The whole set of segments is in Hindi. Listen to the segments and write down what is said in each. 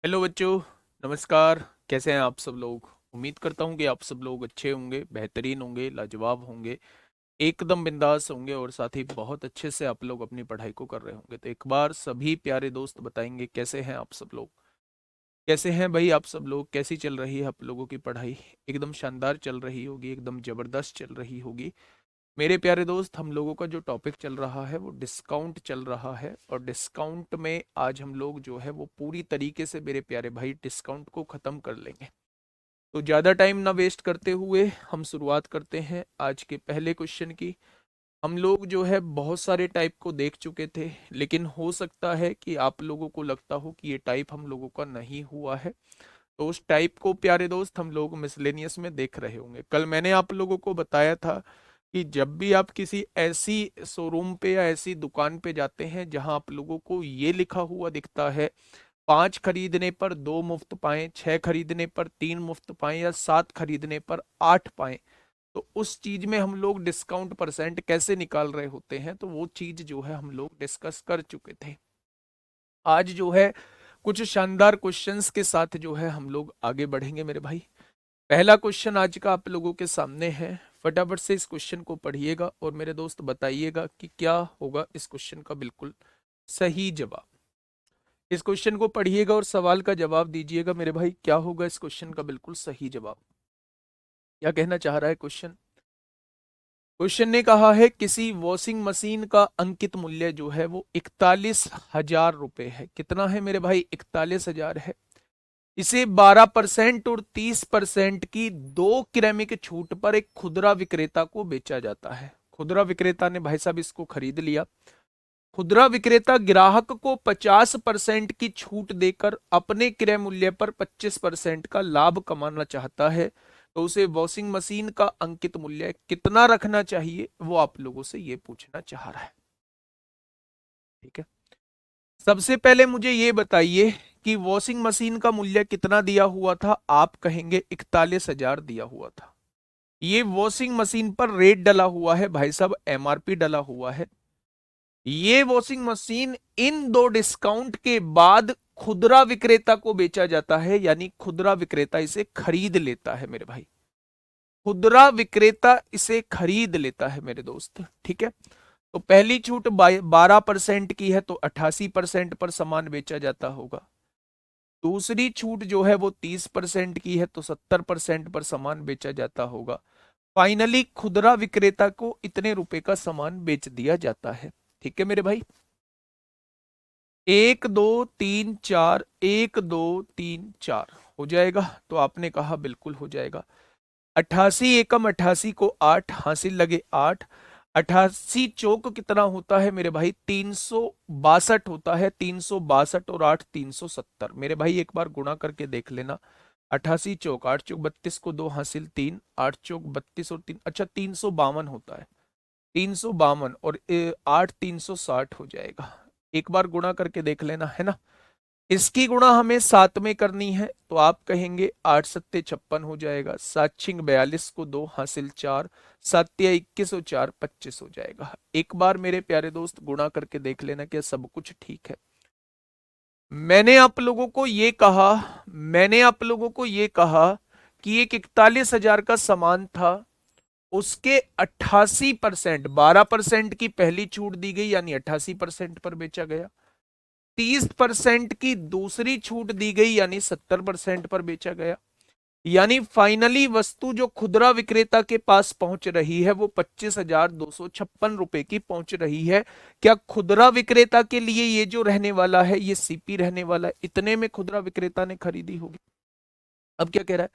हेलो बच्चों। नमस्कार। कैसे हैं आप सब लोग? उम्मीद करता हूं कि आप सब लोग अच्छे होंगे, बेहतरीन होंगे, लाजवाब होंगे, एकदम बिंदास होंगे और साथ ही बहुत अच्छे से आप लोग अपनी पढ़ाई को कर रहे होंगे। तो एक बार सभी प्यारे दोस्त बताएंगे कैसे हैं आप सब लोग? कैसे हैं भाई आप सब लोग? कैसी चल रही है आप लोगों की पढ़ाई? एकदम शानदार चल रही होगी, एकदम जबरदस्त चल रही होगी। मेरे प्यारे दोस्त, हम लोगों का जो टॉपिक चल रहा है वो डिस्काउंट चल रहा है, और डिस्काउंट में आज हम लोग जो है वो पूरी तरीके से मेरे प्यारे भाई डिस्काउंट को ख़त्म कर लेंगे। तो ज़्यादा टाइम ना वेस्ट करते हुए हम शुरुआत करते हैं आज के पहले क्वेश्चन की। हम लोग जो है बहुत सारे टाइप को देख चुके थे, लेकिन हो सकता है कि आप लोगों को लगता हो कि ये टाइप हम लोगों का नहीं हुआ है। तो उस टाइप को प्यारे दोस्त हम लोग मिसलेनियस में देख रहे होंगे। कल मैंने आप लोगों को बताया था कि जब भी आप किसी ऐसी शोरूम पे या ऐसी दुकान पे जाते हैं जहां आप लोगों को ये लिखा हुआ दिखता है 5 खरीदने पर 2 मुफ्त पाएं, 6 खरीदने पर 3 मुफ्त पाएं या 7 खरीदने पर 8 पाएं, तो उस चीज में हम लोग डिस्काउंट परसेंट कैसे निकाल रहे होते हैं, तो वो चीज जो है हम लोग डिस्कस कर चुके थे। आज जो है कुछ शानदार क्वेश्चंस के साथ जो है हम लोग आगे बढ़ेंगे मेरे भाई। पहला क्वेश्चन आज का आप लोगों के सामने है। फटाफट से इस क्वेश्चन को पढ़िएगा और मेरे दोस्त बताइएगा कि क्या होगा इस क्वेश्चन का बिल्कुल सही जवाब। इस क्वेश्चन को पढ़िएगा और सवाल का जवाब दीजिएगा मेरे भाई, क्या होगा इस क्वेश्चन का बिल्कुल सही जवाब। क्या कहना चाह रहा है क्वेश्चन? क्वेश्चन ने कहा है किसी वॉशिंग मशीन का अंकित मूल्य जो है वो 41,000 रुपए है। कितना है मेरे भाई? 41,000 है। इसे 12% और 30% की दो क्रमिक छूट पर एक खुदरा विक्रेता को बेचा जाता है। खुदरा विक्रेता ने भाई साहब इसको खरीद लिया। खुदरा विक्रेता ग्राहक को 50% की छूट देकर अपने क्रय मूल्य पर 25% का लाभ कमाना चाहता है। तो उसे वॉशिंग मशीन का अंकित मूल्य कितना रखना चाहिए, वो आप लोगों से ये पूछना चाह रहा है। ठीक है, सबसे पहले मुझे ये बताइए कि वॉशिंग मशीन का मूल्य कितना दिया हुआ था? आप कहेंगे 41,000 दिया हुआ था। ये वॉशिंग मशीन पर रेट डला हुआ है भाई साहब, एमआरपी डला हुआ है। ये वॉशिंग मशीन इन दो डिस्काउंट के बाद खुदरा विक्रेता को बेचा जाता है, यानी खुदरा विक्रेता इसे खरीद लेता है मेरे भाई। खुदरा विक्रेता इसे खरीद लेता है मेरे दोस्त। ठीक है, तो पहली छूट 12% की है तो 88% पर सामान बेचा जाता होगा। दूसरी छूट जो है वो 30% की है तो 70% पर सामान बेचा जाता होगा। फाइनली खुदरा विक्रेता को इतने रुपए का सामान बेच दिया जाता है। ठीक है मेरे भाई, 1 2 3 4, 1 2 3 4 हो जाएगा। तो आपने कहा बिल्कुल हो जाएगा। 88 एकम 88 को 8 हासिल लगे 8। 88 चौक कितना होता है मेरे भाई? 362 होता है। 362 और 8 370। मेरे भाई एक बार गुणा करके देख लेना। 88 चौक 8 चौक 32 को 2 हासिल 3, 8 चौक 32 और 3, अच्छा 352 होता है। 352 और 8 360 हो जाएगा। एक बार गुणा करके देख लेना, है ना। इसकी गुणा हमें 7 में करनी है, तो आप कहेंगे 8 सत्ते 56 हो जाएगा। 7 छिंग 42 को 2 हासिल 4, 7 या 21 और 4 25 हो जाएगा। एक बार मेरे प्यारे दोस्त गुणा करके देख लेना क्या सब कुछ ठीक है। मैंने आप लोगों को ये कहा मैंने आप लोगों को ये कहा कि एक 41,000 का सामान था, उसके 88%, 12% की पहली छूट दी गई यानी 88% पर बेचा गया। 30% की दूसरी छूट दी गई यानी 70% पर बेचा गया। यानी फाइनली वस्तु जो खुदरा विक्रेता के पास पहुंच रही है वो 25,256 रुपए की पहुंच रही है। क्या खुदरा विक्रेता के लिए ये जो रहने वाला है ये सीपी रहने वाला है? इतने में खुदरा विक्रेता ने खरीदी होगी। अब क्या कह रहा है?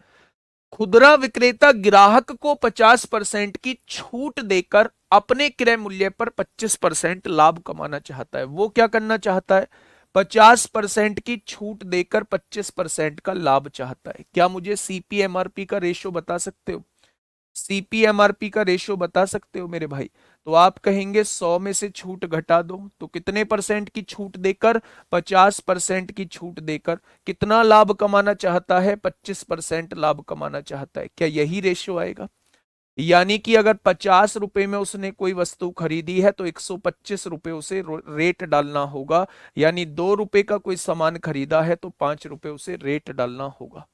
खुदरा विक्रेता ग्राहक को 50% की छूट देकर अपने क्रय मूल्य पर 25% लाभ कमाना चाहता है। वो क्या करना चाहता है? 50% की छूट देकर 25% का लाभ चाहता है। क्या मुझे सीपीएमआरपी का रेशियो बता सकते हो? सीपीएमआरपी का रेशियो बता सकते हो मेरे भाई? तो आप कहेंगे 100 में से छूट घटा दो, तो कितने परसेंट की छूट देकर? 50% की छूट देकर कितना लाभ कमाना चाहता है? 25% लाभ कमाना चाहता है। क्या यही रेशियो आएगा? यानी कि अगर 50 रुपए में उसने कोई वस्तु खरीदी है तो 125 रुपए उसे रेट डालना होगा। यानी 2 रुपए का कोई सामान खरीदा है तो 5 रुपए उसे रेट डालना होगा।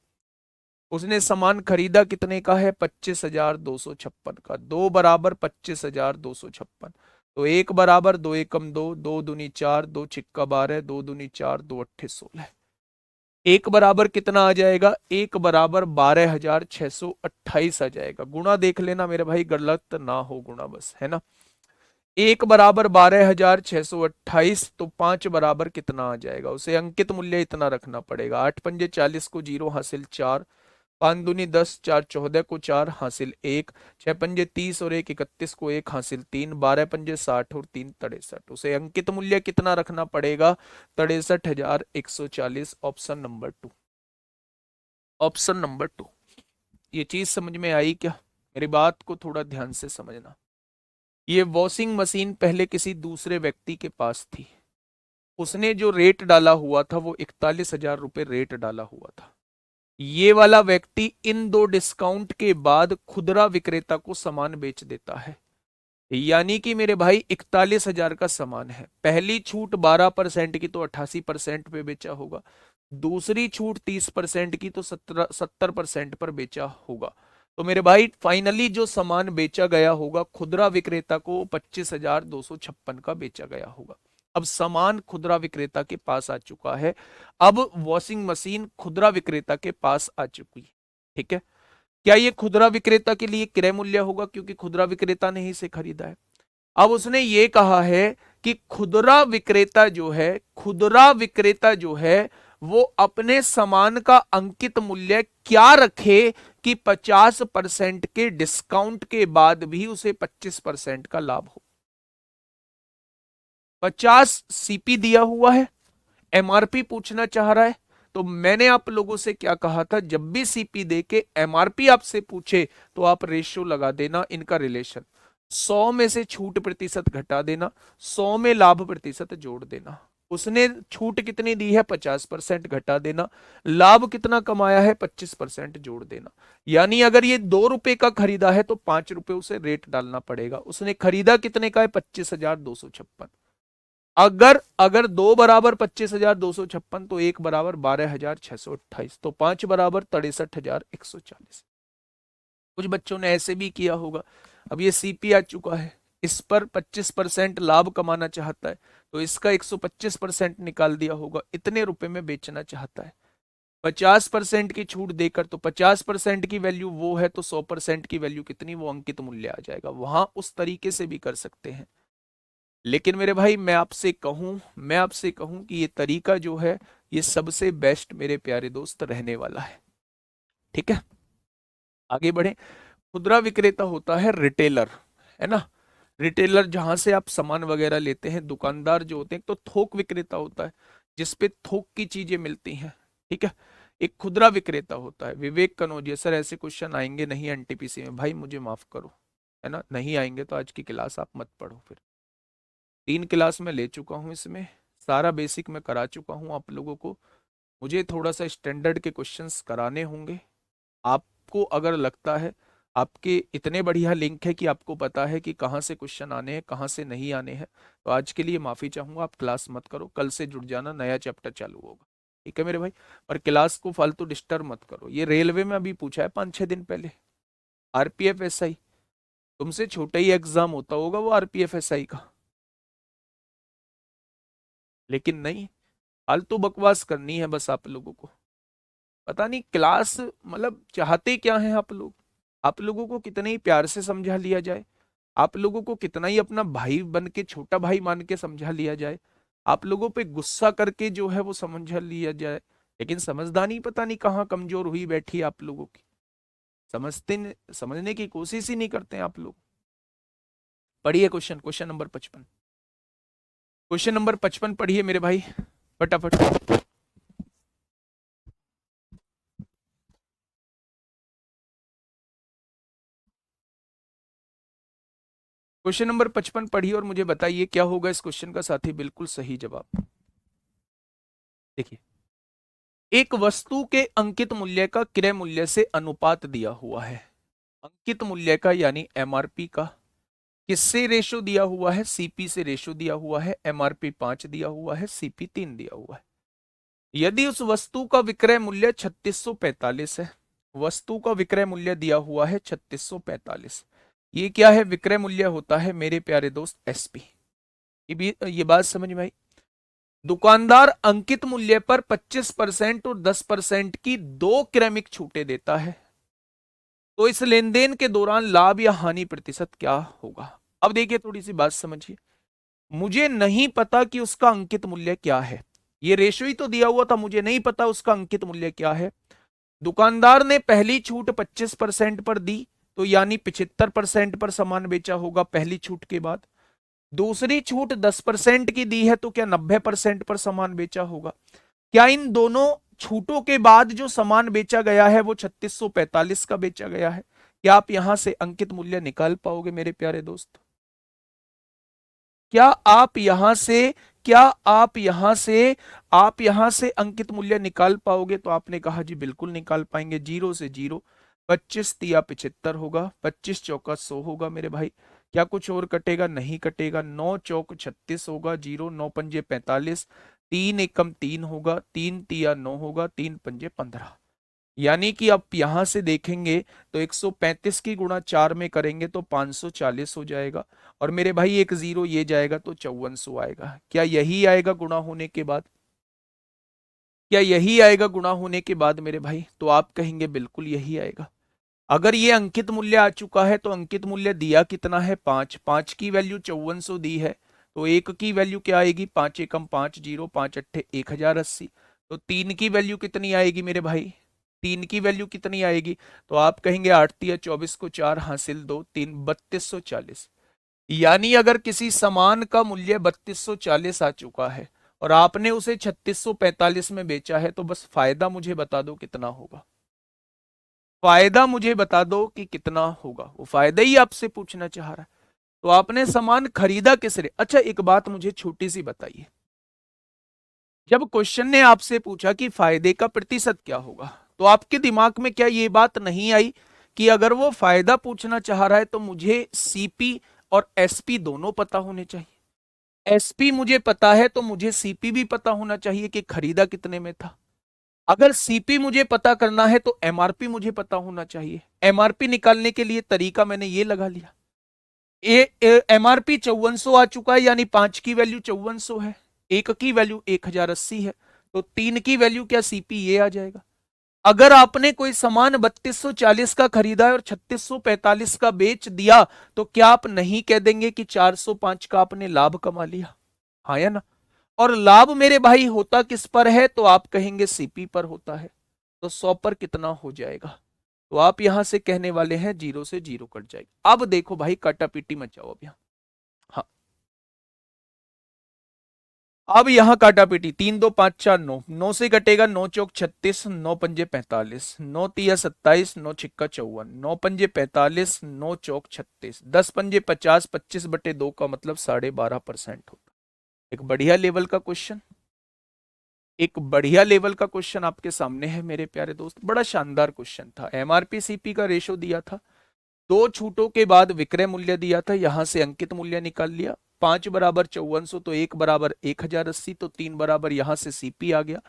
उसने सामान खरीदा कितने का है? 25,256 का। दो बराबर 25,256। तो एक बराबर दो एकम दो, दो दूनी चार, दो छिक्का 12, दो दूनी चार, दो अट्ठे 16। एक बराबर कितना आ जाएगा? एक बराबर 12,628 आ जाएगा। गुणा देख लेना मेरे भाई, गलत ना हो गुणा, बस है ना। एक बराबर 12,628, तो पांच बराबर कितना आ जाएगा? उसे अंकित मूल्य इतना रखना पड़ेगा। आठ पंजे 40 को जीरो हासिल 4, पाँच दूनी 10, चार 14 को 4 हासिल 1, छह पंजे 30 और 1 31 को 1 हासिल 3, 12 पंजे 60 और 3 63। उसे अंकित मूल्य कितना रखना पड़ेगा? 63,140। Option number 2। Option number 2। ये चीज समझ में आई क्या? मेरी बात को थोड़ा ध्यान से समझना। ये वॉशिंग मशीन पहले किसी दूसरे व्यक्ति के पास थी। उसने जो रेट डाला हुआ था वो 41,000 रुपए रेट डाला हुआ था। ये वाला व्यक्ति इन दो डिस्काउंट के बाद खुदरा विक्रेता को सामान बेच देता है। यानी कि मेरे भाई 41,000 का सामान है। पहली छूट 12% की तो 88% पे बेचा होगा। दूसरी छूट 30% की तो 70% पर बेचा होगा। तो मेरे भाई फाइनली जो सामान बेचा गया होगा खुदरा विक्रेता को 25,256 का बेचा गया होगा। अब सामान खुदरा विक्रेता के पास आ चुका है। अब वॉशिंग मशीन खुदरा विक्रेता के पास आ चुकी है। ठीक है। क्या ये खुदरा विक्रेता के लिए क्रय मूल्य होगा? क्योंकि खुदरा विक्रेता ने ही इसे खरीदा है। अब उसने ये कहा है कि खुदरा विक्रेता जो है, खुदरा विक्रेता जो है वो अपने सामान का अंकित मूल्य क्या रखे कि 50% के डिस्काउंट के बाद भी उसे 25% का लाभ हो। 50 सीपी दिया हुआ है, एमआरपी पूछना चाह रहा है। तो मैंने आप लोगों से क्या कहा था? जब भी सीपी दे के एमआरपी आपसे पूछे तो आप रेशियो लगा देना, इनका रिलेशन। 100 में से छूट प्रतिशत घटा देना, 100 में लाभ प्रतिशत जोड़ देना। उसने छूट कितनी दी है? 50%, घटा देना। लाभ कितना कमाया है? 25% जोड़ देना। यानी अगर ये 2 रुपए का खरीदा है तो 5 रुपए उसे रेट डालना पड़ेगा। उसने खरीदा कितने का है? 25,256। अगर अगर दो बराबर 25,256 तो एक बराबर 12,628, तो पांच बराबर 63,140। कुछ बच्चों ने ऐसे भी किया होगा। अब ये सीपी आ चुका है, इस पर 25% लाभ कमाना चाहता है तो इसका 125% निकाल दिया होगा, इतने रुपए में बेचना चाहता है। 50% की छूट देकर, तो 50% की वैल्यू वो है तो 100% की वैल्यू कितनी? वो अंकित मूल्य आ जाएगा। वहां उस तरीके से भी कर सकते हैं। लेकिन मेरे भाई मैं आपसे कहूं कि ये तरीका जो है ये सबसे बेस्ट मेरे प्यारे दोस्त रहने वाला है। ठीक है। आगे बढ़े। खुदरा विक्रेता होता है रिटेलर, है ना। रिटेलर जहां से आप सामान वगैरह लेते हैं। दुकानदार जो होते हैं तो थोक विक्रेता होता है, जिसपे थोक की चीजें मिलती हैं। ठीक है। एक खुदरा विक्रेता होता है। विवेक कनौजिया सर ऐसे क्वेश्चन आएंगे नहीं एनटीपीसी में? भाई मुझे माफ करो, है ना, नहीं आएंगे तो आज की क्लास आप मत पढ़ो फिर। 3 क्लास में ले चुका हूँ, इसमें सारा बेसिक में करा चुका हूँ आप लोगों को। मुझे थोड़ा सा स्टैंडर्ड के क्वेश्चंस कराने होंगे। आपको अगर लगता है आपके इतने बढ़िया लिंक है कि आपको पता है कि कहाँ से क्वेश्चन आने हैं कहाँ से नहीं आने हैं, तो आज के लिए माफी चाहूंगा, आप क्लास मत करो। कल से जुड़ जाना, नया चैप्टर चालू होगा। ठीक है मेरे भाई। पर क्लास को फालतू डिस्टर्ब मत करो। ये रेलवे में अभी पूछा है 5-6 दिन पहले, आरपीएफ एसआई। तुमसे छोटा ही एग्जाम होता होगा वो आरपीएफ एसआई का, लेकिन नहीं, फालतू बकवास करनी है बस आप लोगों को। पता नहीं क्लास मतलब चाहते क्या हैं आप लोग। आप लोगों को कितने ही प्यार से समझा लिया जाए, आप लोगों को कितना ही अपना भाई बन के, छोटा भाई मान के समझा लिया जाए, आप लोगों पे गुस्सा करके जो है वो समझा लिया जाए, लेकिन समझदारी पता नहीं कहाँ कमजोर हुई बैठी है आप लोगों की। समझने की कोशिश ही नहीं करते हैं आप लोग। पढ़िए question, question number 55। Question number 55 पढ़िए मेरे भाई, फटाफट। क्वेश्चन नंबर 55 पढ़िए और मुझे बताइए क्या होगा इस क्वेश्चन का साथी बिल्कुल सही जवाब। देखिए, एक वस्तु के अंकित मूल्य का क्रय मूल्य से अनुपात दिया हुआ है। अंकित मूल्य का यानी एमआरपी का किससे रेशो दिया हुआ है? सीपी से रेशो दिया हुआ है। एमआरपी 5 दिया हुआ है, सीपी 3 दिया हुआ है। यदि उस वस्तु का विक्रय मूल्य 3645 है, वस्तु का विक्रय मूल्य दिया हुआ है 3645, ये क्या है? विक्रय मूल्य होता है मेरे प्यारे दोस्त एसपी। ये बात समझ में आई? दुकानदार अंकित मूल्य पर 25% और 10% की दो क्रमिक छूटें देता है, तो इस लेन देन के दौरान लाभ या हानि प्रतिशत क्या होगा? अब देखिए, थोड़ी सी बात समझिए। मुझे नहीं पता कि उसका अंकित मूल्य क्या है, ये रेशो ही तो दिया हुआ था, मुझे नहीं पता उसका अंकित मूल्य क्या है। दुकानदार ने पहली छूट 25% पर दी, तो यानी 75% पर सामान बेचा होगा पहली छूट के बाद। दूसरी छूट 10% की दी है, तो क्या 90% पर सामान बेचा होगा? क्या इन दोनों छूटों के बाद जो सामान बेचा गया है वो 3645 का बेचा गया है? क्या आप यहां से अंकित मूल्य निकाल पाओगे मेरे प्यारे दोस्त? क्या आप यहां से क्या आप यहां से अंकित मूल्य निकाल पाओगे? तो आपने कहा जी बिल्कुल निकाल पाएंगे। जीरो से जीरो 25 तिया 75 होगा, 25 चौका 100 होगा मेरे भाई। क्या कुछ और कटेगा? नहीं कटेगा। 9 चौक 36 होगा, जीरो 9 पंजे 45, 3 एकम 3 होगा, 3 तिया 9 होगा, 3 पंजे 15। यानी कि आप यहां से देखेंगे तो 135 की गुणा 4 में करेंगे तो 540 हो जाएगा, और मेरे भाई एक जीरो ये जाएगा तो 5400 आएगा। क्या यही आएगा गुणा होने के बाद? क्या यही आएगा गुणा होने के बाद मेरे भाई? तो आप कहेंगे बिल्कुल यही आएगा। अगर ये अंकित मूल्य आ चुका है तो अंकित मूल्य दिया कितना है? 5। 5 की वैल्यू 5400 दी है, तो एक की वैल्यू क्या आएगी? 5 एकम 5, जीरो 5 अट्ठे 1080। तो तीन की वैल्यू कितनी आएगी मेरे भाई? तीन की वैल्यू कितनी आएगी? तो आप कहेंगे 8 तिया 24 को 4 हासिल 2 3 3240। यानी अगर किसी सामान का मूल्य 3240 आ चुका है और आपने उसे 3645 में बेचा है, तो बस फायदा मुझे बता दो कितना होगा। फायदा मुझे बता दो कि कितना होगा। वो फायदा ही आपसे पूछना चाह रहा है। तो आपने सामान खरीदा किस रेट? अच्छा, एक बात मुझे छोटी सी बताइए। जब क्वेश्चन ने आपसे पूछा कि फायदे का प्रतिशत क्या होगा, तो आपके दिमाग में क्या ये बात नहीं आई कि अगर वो फायदा पूछना चाह रहा है तो मुझे सीपी और एसपी दोनों पता होने चाहिए? एसपी मुझे पता है तो मुझे सीपी भी पता होना चाहिए कि खरीदा कितने में था। अगर सीपी मुझे पता करना है तो एमआरपी मुझे पता होना चाहिए। एमआरपी निकालने के लिए तरीका मैंने ये लगा लिया। एमआरपी 5400 आ चुका है, यानी 5 की वैल्यू 5400 है, एक की वैल्यू 1080 है, तो तीन की वैल्यू क्या? सीपी ये आ जाएगा। अगर आपने कोई सामान 3240 का खरीदा है और 3645 का बेच दिया, तो क्या आप नहीं कह देंगे कि 405 का आपने लाभ कमा लिया? हाँ या ना? और लाभ मेरे भाई होता किस पर है? तो आप कहेंगे सीपी पर होता है। तो 100 पर कितना हो जाएगा? तो आप यहां से कहने वाले हैं जीरो से जीरो कट जाएगा। अब देखो भाई, काटापीटी मत जाओ अब यहाँ। हाँ, अब यहां काटापीटी। 3 2 5 4 9, 9 से कटेगा 9 चौक 36, 9 पंजे 45, 9 तिया 27, 9 छिक्का 54, 9 पंजे 45, 9 चौक 36, 10 पंजे 50, 25/2 का मतलब 12.5% होता। एक बढ़िया लेवल का क्वेश्चन, एक बढ़िया लेवल का क्वेश्चन आपके सामने है मेरे प्यारे दोस्त। बड़ा शानदार क्वेश्चन था। एमआरपी सीपी का रेशो दिया था, दो छूटों के बाद विक्रय मूल्य दिया था, यहां से अंकित मूल्य निकाल लिया। 5 बराबर 5400, तो 1 बराबर 1080, तो 3 बराबर यहां से सीपी आ गया।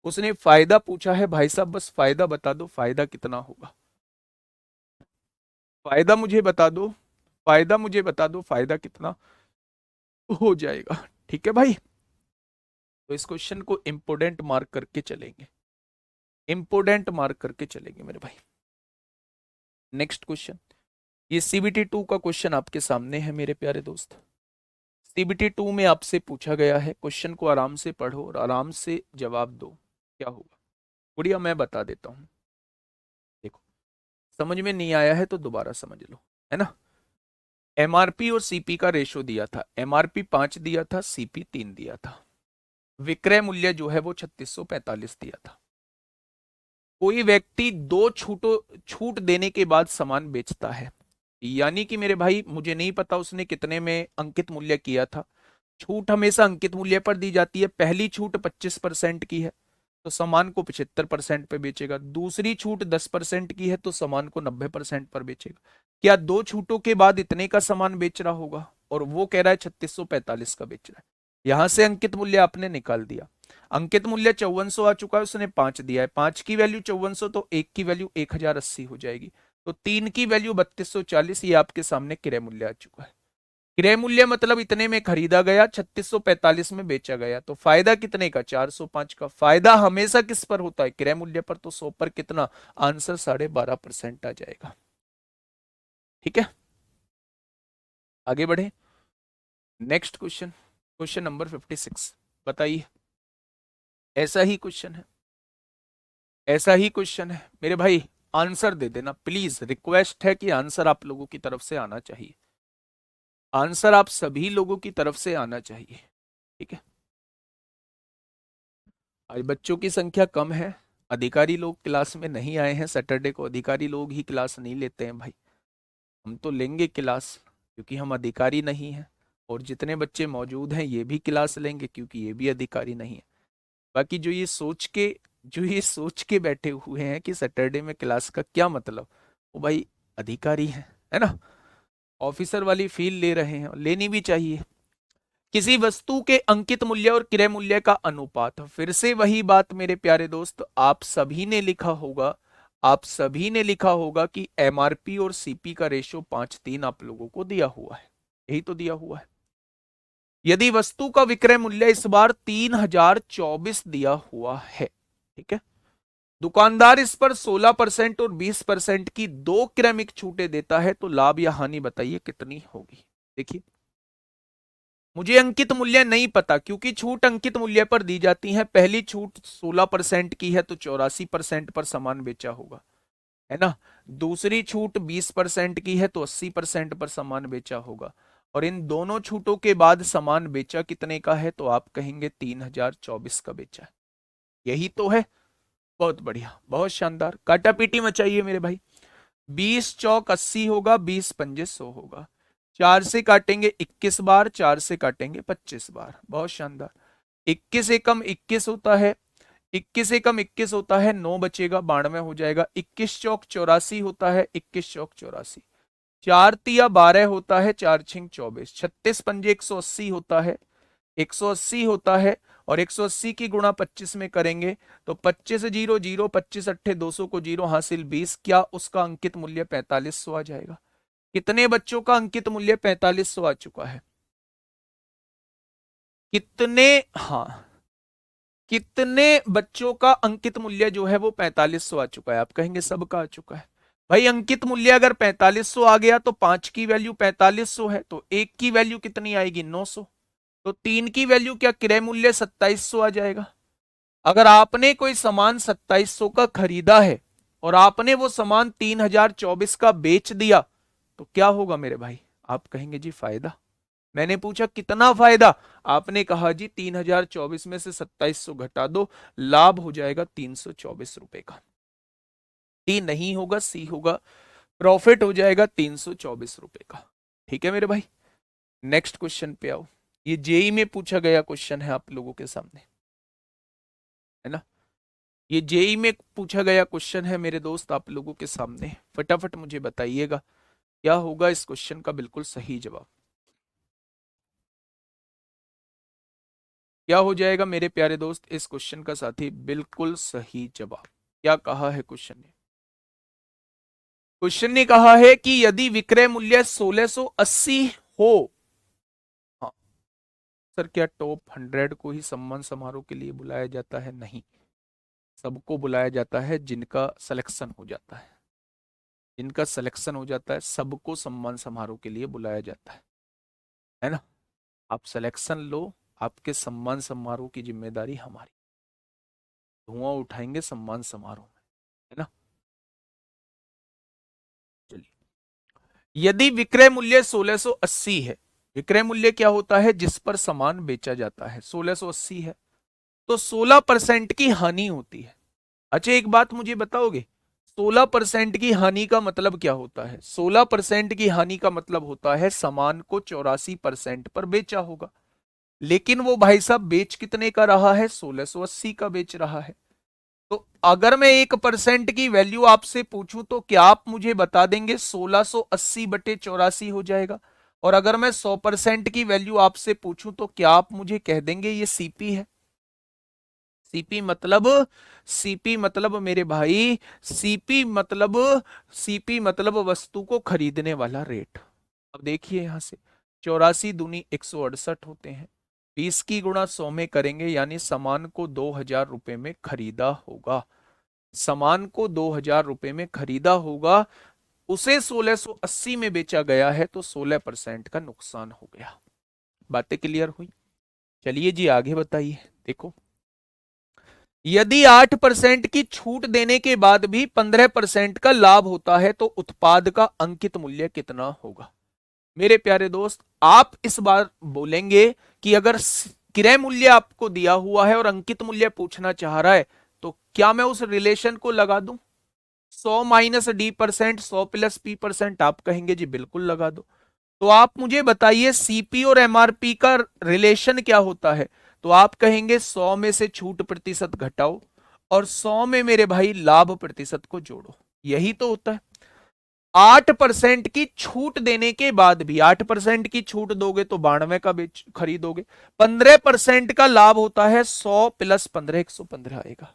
उसने फायदा पूछा है भाई साहब, बस फायदा बता दो, फायदा कितना होगा? फायदा मुझे बता दो, फायदा मुझे बता दो, फायदा कितना हो जाएगा? ठीक है भाई, तो इस क्वेश्चन को इंपोर्टेंट मार्क करके चलेंगे, इंपोर्टेंट मार्क करके चलेंगे मेरे भाई। नेक्स्ट क्वेश्चन, ये सीबीटी 2 का क्वेश्चन आपके सामने है मेरे प्यारे दोस्त। सीबीटी 2 में आपसे पूछा गया है, क्वेश्चन को आराम से पढ़ो और आराम से जवाब दो। क्या होगा? बढ़िया, मैं बता देता हूं। देखो, समझ में नहीं आया है तो दोबारा समझ लो, है ना? एमआरपी और सीपी का रेशो दिया था। एमआरपी 5 दिया था, सीपी 3 दिया था। विक्रय मूल्य जो है वो 3645 दिया था। कोई व्यक्ति दो छूट देने के बाद सामान बेचता है, यानी कि मेरे भाई मुझे नहीं पता उसने कितने में अंकित मूल्य किया था। छूट हमेशा अंकित मूल्य पर दी जाती है। पहली छूट 25% की है, तो सामान को 75% पे बेचेगा। दूसरी छूट 10% की है तो सामान को 90% पर बेचेगा। क्या दो छूटों के बाद इतने का सामान बेच रहा होगा? और वो कह रहा है 3645 का बेच रहा है। यहां से अंकित मूल्य आपने निकाल दिया। अंकित मूल्य 5400 आ चुका है, उसने 5 दिया है। 5 की वैल्यू 5400, तो 1 की वैल्यू 1080 हो जाएगी। तो 3 की वैल्यू 3240, ये आपके सामने क्रय मूल्य आ चुका है। क्रय मूल्य मतलब इतने में खरीदा गया, 3645 में बेचा गया। तो फायदा कितने का? 405 का। फायदा हमेशा किस पर होता है? क्रय मूल्य पर। तो 100 पर कितना? आंसर 12.5% आ जाएगा। ठीक है, आगे बढ़े। Next question, question number 56। बताइए। ऐसा ही क्वेश्चन है, ऐसा ही क्वेश्चन है मेरे भाई। आंसर दे देना प्लीज, रिक्वेस्ट है कि आंसर आप लोगों की तरफ से आना चाहिए। आंसर आप सभी लोगों की तरफ से आना चाहिए। ठीक है, आज बच्चों की संख्या कम है, अधिकारी लोग क्लास में नहीं आए हैं। सैटरडे को अधिकारी लोग ही क्लास नहीं लेते हैं भाई। हम तो लेंगे क्लास, क्योंकि हम अधिकारी नहीं हैं। और जितने बच्चे मौजूद हैं ये भी क्लास लेंगे, क्योंकि ये भी अधिकारी नहीं है। बाकी जो ये सोच के बैठे हुए हैं कि सैटरडे में क्लास का क्या मतलब, वो भाई अधिकारी है ना। ऑफिसर वाली फील ले रहे हैं, और लेनी भी चाहिए। किसी वस्तु के अंकित मूल्य और क्रय मूल्य का अनुपात। फिर से वही बात मेरे प्यारे दोस्त, आप सभी ने लिखा होगा, आप सभी ने लिखा होगा कि एमआरपी और सीपी का रेशो 5:3 आप लोगों को दिया हुआ है। यही तो दिया हुआ है। यदि वस्तु का विक्रय मूल्य इस बार 3024 दिया हुआ है, ठीक है, दुकानदार इस पर 16% और 20% की दो क्रमिक छूटें देता है, तो लाभ या हानि बताइए कितनी होगी। देखिए, मुझे अंकित मूल्य नहीं पता, क्योंकि छूट अंकित मूल्य पर दी जाती है। पहली छूट 16% की है, तो 84% पर सामान बेचा होगा, है ना। दूसरी छूट 20% की है, तो 80% पर सामान बेचा होगा। और इन दोनों छूटों के बाद सामान बेचा कितने का है? तो आप कहेंगे 3024 का बेचा है। यही तो है। बहुत बढ़िया, बहुत शानदार, काटा पीटी मचाइए मेरे भाई। 20 चौक 80 होगा, 20 पंजे 100 होगा। 4 से काटेंगे 21 बार, 4 से काटेंगे 25 बार। बहुत शानदार। 21 एकम 21 होता है, 21 एकम 21 होता है, 9 बचेगा, 92 हो जाएगा। 21 चौक 84 होता है, 21 चौक 84। 4 तिया 12 होता है, 4 छिंग 24। 36 पंजे 180 होता है, 180 होता है। और 180 की गुणा 25 में करेंगे तो 25 जीरो जीरो, 25 अट्ठे 200 को जीरो, हासिल 20। क्या उसका अंकित मूल्य 4500 आ जाएगा? कितने बच्चों का अंकित मूल्य 4500 आ चुका है? कितने, हाँ, कितने बच्चों का अंकित मूल्य जो है वो 4500 आ चुका है? आप कहेंगे सबका आ चुका है। भाई अंकित मूल्य अगर 4500 आ गया, तो 5 की वैल्यू 4500 है, तो 1 की वैल्यू कितनी आएगी? 900। तो 3 की वैल्यू क्या क्रय मूल्य 2700 आ जाएगा। अगर आपने कोई सामान 2700 का खरीदा है और आपने वो सामान 3024 का बेच दिया, तो क्या होगा मेरे भाई? आप कहेंगे जी फायदा। मैंने पूछा कितना फायदा? आपने कहा जी 3024 में से 2700 घटा दो, लाभ हो जाएगा 324 रुपए का। डी नहीं होगा, सी होगा, प्रॉफिट हो जाएगा 324 रुपए का। ठीक है मेरे भाई, नेक्स्ट क्वेश्चन पे आओ। ये जेई में पूछा गया क्वेश्चन है आप लोगों के सामने, है ना। ये जेई में पूछा गया क्वेश्चन है मेरे दोस्त आप लोगों के सामने। फटाफट मुझे बताइएगा क्या होगा इस क्वेश्चन का बिल्कुल सही जवाब। क्या हो जाएगा मेरे प्यारे दोस्त इस क्वेश्चन का साथी बिल्कुल सही जवाब? क्या कहा है क्वेश्चन ने? क्वेश्चन ने कहा है कि यदि विक्रय मूल्य 1680 हो। हाँ सर, क्या टॉप 100 को ही सम्मान समारोह के लिए बुलाया जाता है? नहीं, सबको बुलाया जाता है जिनका सिलेक्शन हो जाता है। जिनका सिलेक्शन हो जाता है सबको सम्मान समारोह के लिए बुलाया जाता है ना। आप सिलेक्शन लो, आपके सम्मान समारोह की जिम्मेदारी हमारी। धुआं उठाएंगे सम्मान समारोह में, है ना। चलिए, यदि विक्रय मूल्य 1680 है, विक्रय मूल्य क्या होता है? जिस पर सामान बेचा जाता है, 1680 है, तो 16% की हानि होती है। अच्छा एक बात मुझे बताओगे, 16% की हानि का मतलब क्या होता है? 16% की हानि का मतलब होता है सामान को 84% पर बेचा होगा, लेकिन वो भाई साहब बेच कितने का रहा है? 1680 का बेच रहा है। तो अगर मैं 1% की वैल्यू आपसे पूछूं तो क्या आप मुझे बता देंगे 1680/84 हो जाएगा? और अगर मैं 100% की वैल्यू आपसे पूछूं तो क्या आप मुझे कह देंगे ये सीपी है? सीपी मतलब, सीपी मतलब मेरे भाई, सीपी मतलब, सीपी मतलब वस्तु को खरीदने वाला रेट। अब देखिए यहां से, 84 दूनी 168 होते हैं, 20 की गुणा 100 में करेंगे, यानी सामान को 2000 रुपए में खरीदा होगा। सामान को 2000 रुपए में खरीदा होगा, उसे 1680 में बेचा गया है, तो 16% का नुकसान हो गया। बातें क्लियर हुई? चलिए जी आगे बताइए। देखो, यदि 8% की छूट देने के बाद भी 15% का लाभ होता है तो उत्पाद का अंकित मूल्य कितना होगा? मेरे प्यारे दोस्त, आप इस बार बोलेंगे कि अगर क्रय मूल्य आपको दिया हुआ है और अंकित मूल्य पूछना चाह रहा है, तो क्या मैं उस रिलेशन को लगा दूं? 100 - D%, 100 + P%, आप कहेंगे जी बिल्कुल लगा दो। तो आप मुझे बताइए सीपी और एमआरपी का रिलेशन क्या होता है? तो आप कहेंगे 100 में से छूट प्रतिशत घटाओ और 100 में मेरे भाई लाभ प्रतिशत को जोड़ो। यही तो होता है। 8% की छूट देने के बाद भी, 8% की छूट दोगे तो 92 का बेच खरीदोगे। 15% का लाभ होता है, 100 + 15 115 आएगा,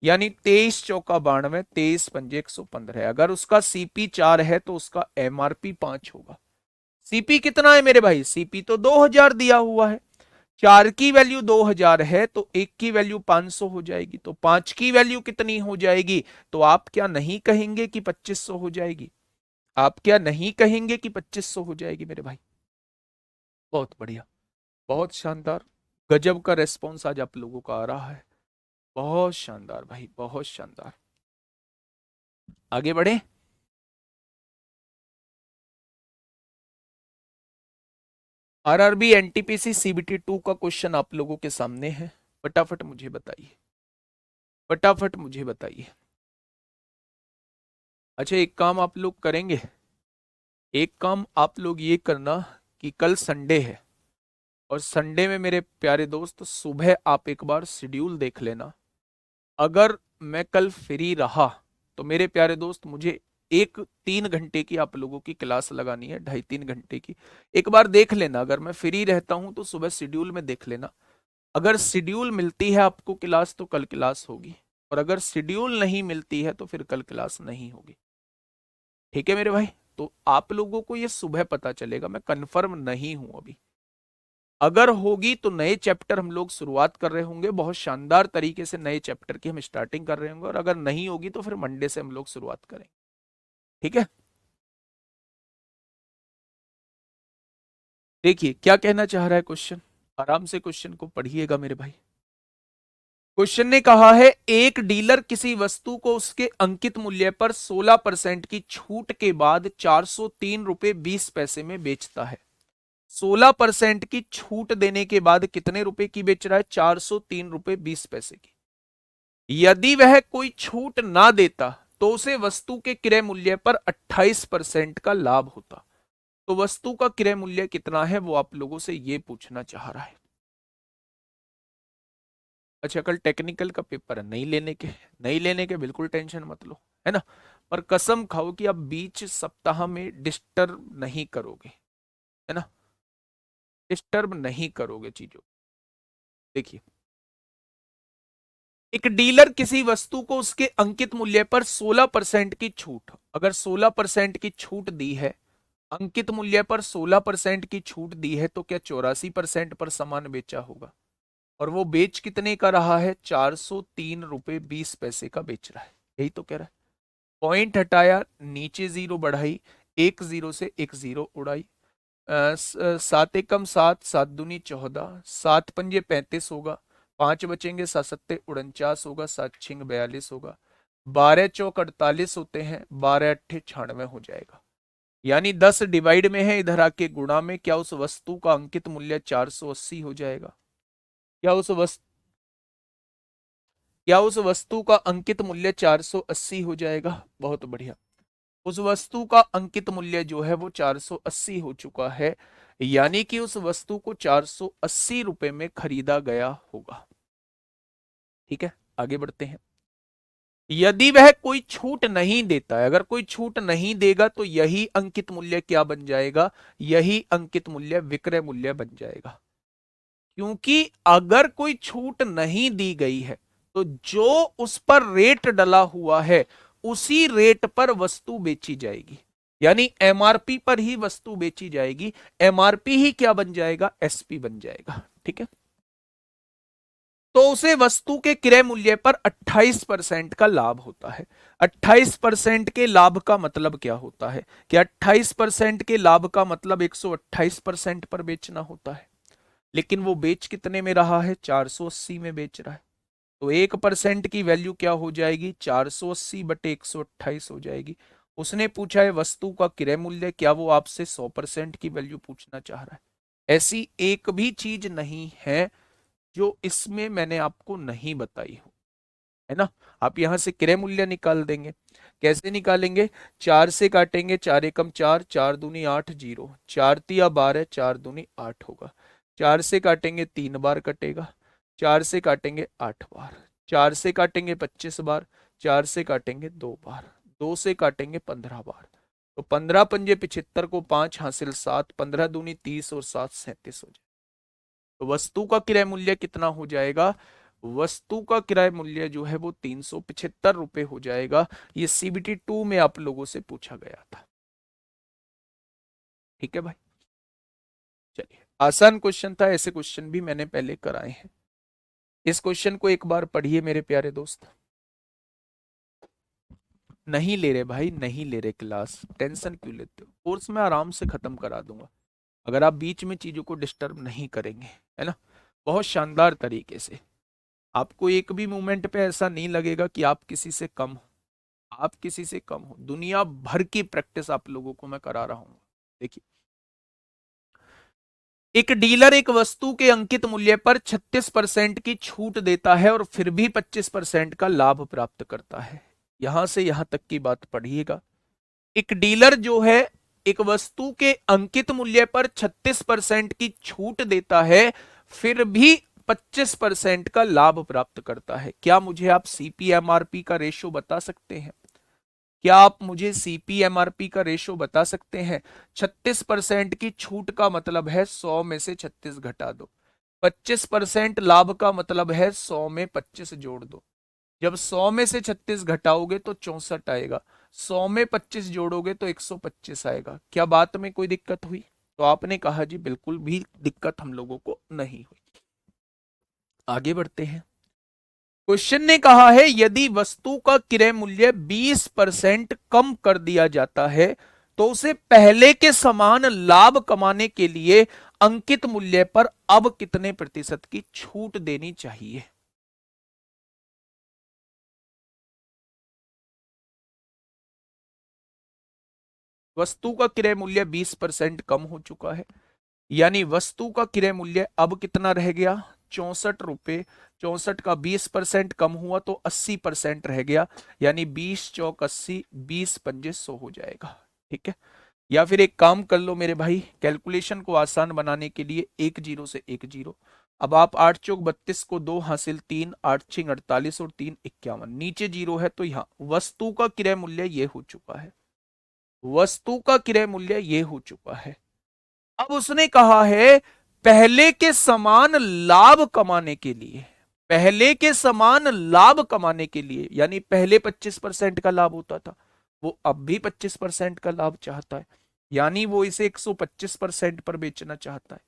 यानी 23 × 4 = 92, 23 × 5 = 115। अगर उसका सीपी 4 है तो उसका एमआरपी 5 होगा। सीपी कितना है मेरे भाई? सीपी तो 2000 दिया हुआ है। 4 की वैल्यू 2000 है तो 1 की वैल्यू 500 हो जाएगी, तो 5 की वैल्यू कितनी हो जाएगी? तो आप क्या नहीं कहेंगे कि 2500 हो जाएगी? आप क्या नहीं कहेंगे कि 2500 हो जाएगी मेरे भाई? बहुत बढ़िया, बहुत शानदार, गजब का रेस्पॉन्स आज आप लोगों का आ रहा है। बहुत शानदार भाई, बहुत शानदार। आगे बढ़े। आरआरबी एनटीपीसी सीबीटी 2 का क्वेश्चन आप लोगों के सामने है। फटाफट मुझे बताइए, फटाफट मुझे बताइए। अच्छा, एक काम आप लोग करेंगे, एक काम आप लोग ये करना कि कल संडे है, और संडे में मेरे प्यारे दोस्त सुबह आप एक बार शेड्यूल देख लेना। अगर मैं कल फ्री रहा तो मेरे प्यारे दोस्त मुझे एक 3 घंटे की आप लोगों की क्लास लगानी है, 2.5 3 घंटे की। एक बार देख लेना, अगर मैं फ्री रहता हूं तो सुबह शेड्यूल में देख लेना। अगर शेड्यूल मिलती है आपको क्लास तो कल क्लास होगी, और अगर शेड्यूल नहीं मिलती है तो फिर कल क्लास नहीं होगी। ठीक है मेरे भाई? तो आप लोगों को ये सुबह पता चलेगा, मैं कंफर्म नहीं हूं अभी। अगर होगी तो नए चैप्टर हम लोग शुरुआत कर रहे होंगे, बहुत शानदार तरीके से नए चैप्टर की हम स्टार्टिंग कर रहे होंगे, और अगर नहीं होगी तो फिर मंडे से हम लोग शुरुआत करेंगे। ठीक है? देखिए क्या कहना चाह रहा है क्वेश्चन, आराम से क्वेश्चन को पढ़िएगा मेरे भाई। क्वेश्चन ने कहा है, एक डीलर किसी वस्तु को उसके अंकित मूल्य पर 16% की छूट के बाद 403 रुपए 20 पैसे में बेचता है। 16% की छूट देने के बाद कितने रुपए की बेच रहा है? 403 रुपए 20 पैसे की। यदि वह कोई छूट ना देता तो उसे वस्तु के क्रय मूल्य पर 28% का लाभ होता। तो वस्तु का क्रय मूल्य कितना है वो आप लोगों से ये पूछना चाह रहा है। अच्छा, कल टेक्निकल का पेपर है, नहीं लेने के, नहीं लेने के बिल्कुल टेंशन मत लो, है ना? पर कसम खाओ कि आप बीच सप्ताह में डिस्टर्ब नहीं करोगे, है ना? डिस्टर्ब नहीं करोगे चीजों। देखिए, एक डीलर किसी वस्तु को उसके अंकित मूल्य पर 16% की छूट, अगर 16% की छूट दी है, अंकित मूल्य पर 16% की छूट दी है, तो क्या 84% पर सामान बेचा होगा? और वो बेच कितने का रहा है? 403 रुपए 20 पैसे का बेच रहा है। यही तो कह रहा है। पॉइंट हटाया, नीचे जीरो बढ़ाई, एक जीरो से एक जीरो उड़ाई, 7 × 7 = 7, 7 दूनी 14, 7 × 5 = 35 होगा, 5 बचेंगे, 7 × 7 = 49 होगा, 7 × 6 = 42 होगा, 12 × 4 = 48 होते हैं, 12 × 8 = 96 हो जाएगा। यानी 10 डिवाइड में है, इधर आके गुणा में, क्या उस वस्तु का अंकित मूल्य 480 हो जाएगा? क्या उस वस्तु क्या उस वस्तु का अंकित मूल्य 480 हो जाएगा? बहुत बढ़िया। उस वस्तु का अंकित मूल्य जो है वो 480 हो चुका है, यानी कि उस वस्तु को 480 रुपए में खरीदा गया होगा। ठीक है, आगे बढ़ते हैं। यदि वह कोई छूट नहीं देता है, अगर कोई छूट नहीं देगा तो यही अंकित मूल्य क्या बन जाएगा, यही अंकित मूल्य विक्रय मूल्य बन जाएगा। क्योंकि अगर कोई छूट नहीं दी गई है तो जो उस पर रेट डला हुआ है उसी रेट पर वस्तु बेची जाएगी, यानी एमआरपी पर ही वस्तु बेची जाएगी। एमआरपी ही क्या बन जाएगा, एसपी बन जाएगा। ठीक है, तो उसे वस्तु के क्रय मूल्य पर 28% का लाभ होता है। 28% के लाभ का मतलब क्या होता है, कि 28% के लाभ का मतलब 128% पर बेचना होता है। लेकिन वो बेच कितने में रहा है, 480 में बेच रहा है। तो 1% की वैल्यू क्या हो जाएगी, 480 बटे 128 हो जाएगी। उसने पूछा है वस्तु का क्रय मूल्य, क्या वो आपसे 100% की वैल्यू पूछना चाह रहा है। ऐसी एक भी चीज नहीं है जो इसमें मैंने आपको नहीं बताई हो, है ना। आप यहां से क्रय मूल्य निकाल देंगे। कैसे निकालेंगे, 4 से काटेंगे, 4 एकम 4, 4 दूनी 8, 0, 4 तिया 12, 4 दूनी 8 होगा। 4 से काटेंगे 3 बार कटेगा, 4 से काटेंगे 8 बार, 4 से काटेंगे 25 बार, 4 से काटेंगे 2 बार, 2 से काटेंगे 15 बार। तो 15 पंजे 75 को 5 हासिल 7, 15 दूनी 30 और 7 37 हो जाए। तो वस्तु का क्रय मूल्य कितना हो जाएगा, वस्तु का क्रय मूल्य जो है वो 375 रुपए हो जाएगा। ये सीबीटी 2 में आप लोगों से पूछा गया था। ठीक है भाई, चलिए, आसान क्वेश्चन था, ऐसे क्वेश्चन भी मैंने पहले कराए हैं। इस क्वेश्चन को एक बार पढ़िए मेरे प्यारे दोस्त। नहीं ले रहे भाई, नहीं ले रहे क्लास, टेंशन क्यों लेते हो, कोर्स में आराम से खत्म करा दूंगा अगर आप बीच में चीजों को डिस्टर्ब नहीं करेंगे, है ना, बहुत शानदार तरीके से। आपको एक भी मोमेंट पे ऐसा नहीं लगेगा कि आप किसी से कम हो, आप किसी से कम हो। दुनिया भर की प्रैक्टिस आप लोगों को मैं करा रहा हूं। देखिए, एक डीलर एक वस्तु के अंकित मूल्य पर 36% की छूट देता है और फिर भी 25% का लाभ प्राप्त करता है। यहां से यहां तक की बात पढ़िएगा। एक डीलर जो है एक वस्तु के अंकित मूल्य पर 36% की छूट देता है, फिर भी 25% का लाभ प्राप्त करता है। क्या मुझे आप सीपीएमआरपी का रेशो बता सकते हैं, क्या आप मुझे सीपीएमआरपी का रेशो बता सकते हैं। 36% की छूट का मतलब है 100 में से 36 घटा दो, 25% लाभ का मतलब है 100 में 25 जोड़ दो। जब 100 में से 36 घटाओगे तो 64 आएगा, 100 में 25 जोड़ोगे तो 125 आएगा। क्या बात में कोई दिक्कत हुई, तो आपने कहा जी बिल्कुल भी दिक्कत हम लोगों को नहीं हुई। आगे बढ़ते हैं। क्वेश्चन ने कहा है यदि वस्तु का क्रय मूल्य 20% कम कर दिया जाता है तो उसे पहले के समान लाभ कमाने के लिए अंकित मूल्य पर अब कितने प्रतिशत की छूट देनी चाहिए। वस्तु का क्रय मूल्य 20% कम हो चुका है, यानी वस्तु का क्रय मूल्य अब कितना रह गया, 64 रुपए। 64 का 20% कम हुआ तो 80% रह गया, यानी 20 चौक 80, 20 पंजे 100 हो जाएगा। ठीक है, या फिर एक काम कर लो मेरे भाई, कैलकुलेशन को आसान बनाने के लिए एक जीरो से एक जीरो। अब आप 8 चौक 32 को 2 हासिल 3, 8 छिंग 48 और 3 51, नीचे जीरो है तो यहाँ वस्तु का क्रय मूल्य ये हो चुका है, वस्तु का क्रय मूल्य ये हो चुका है। अब उसने कहा है पहले के समान लाभ कमाने के लिए, पहले के समान लाभ कमाने के लिए, यानी पहले 25% का लाभ होता था, वो अब भी 25% का लाभ चाहता है, यानी वो इसे 125% पर बेचना चाहता है।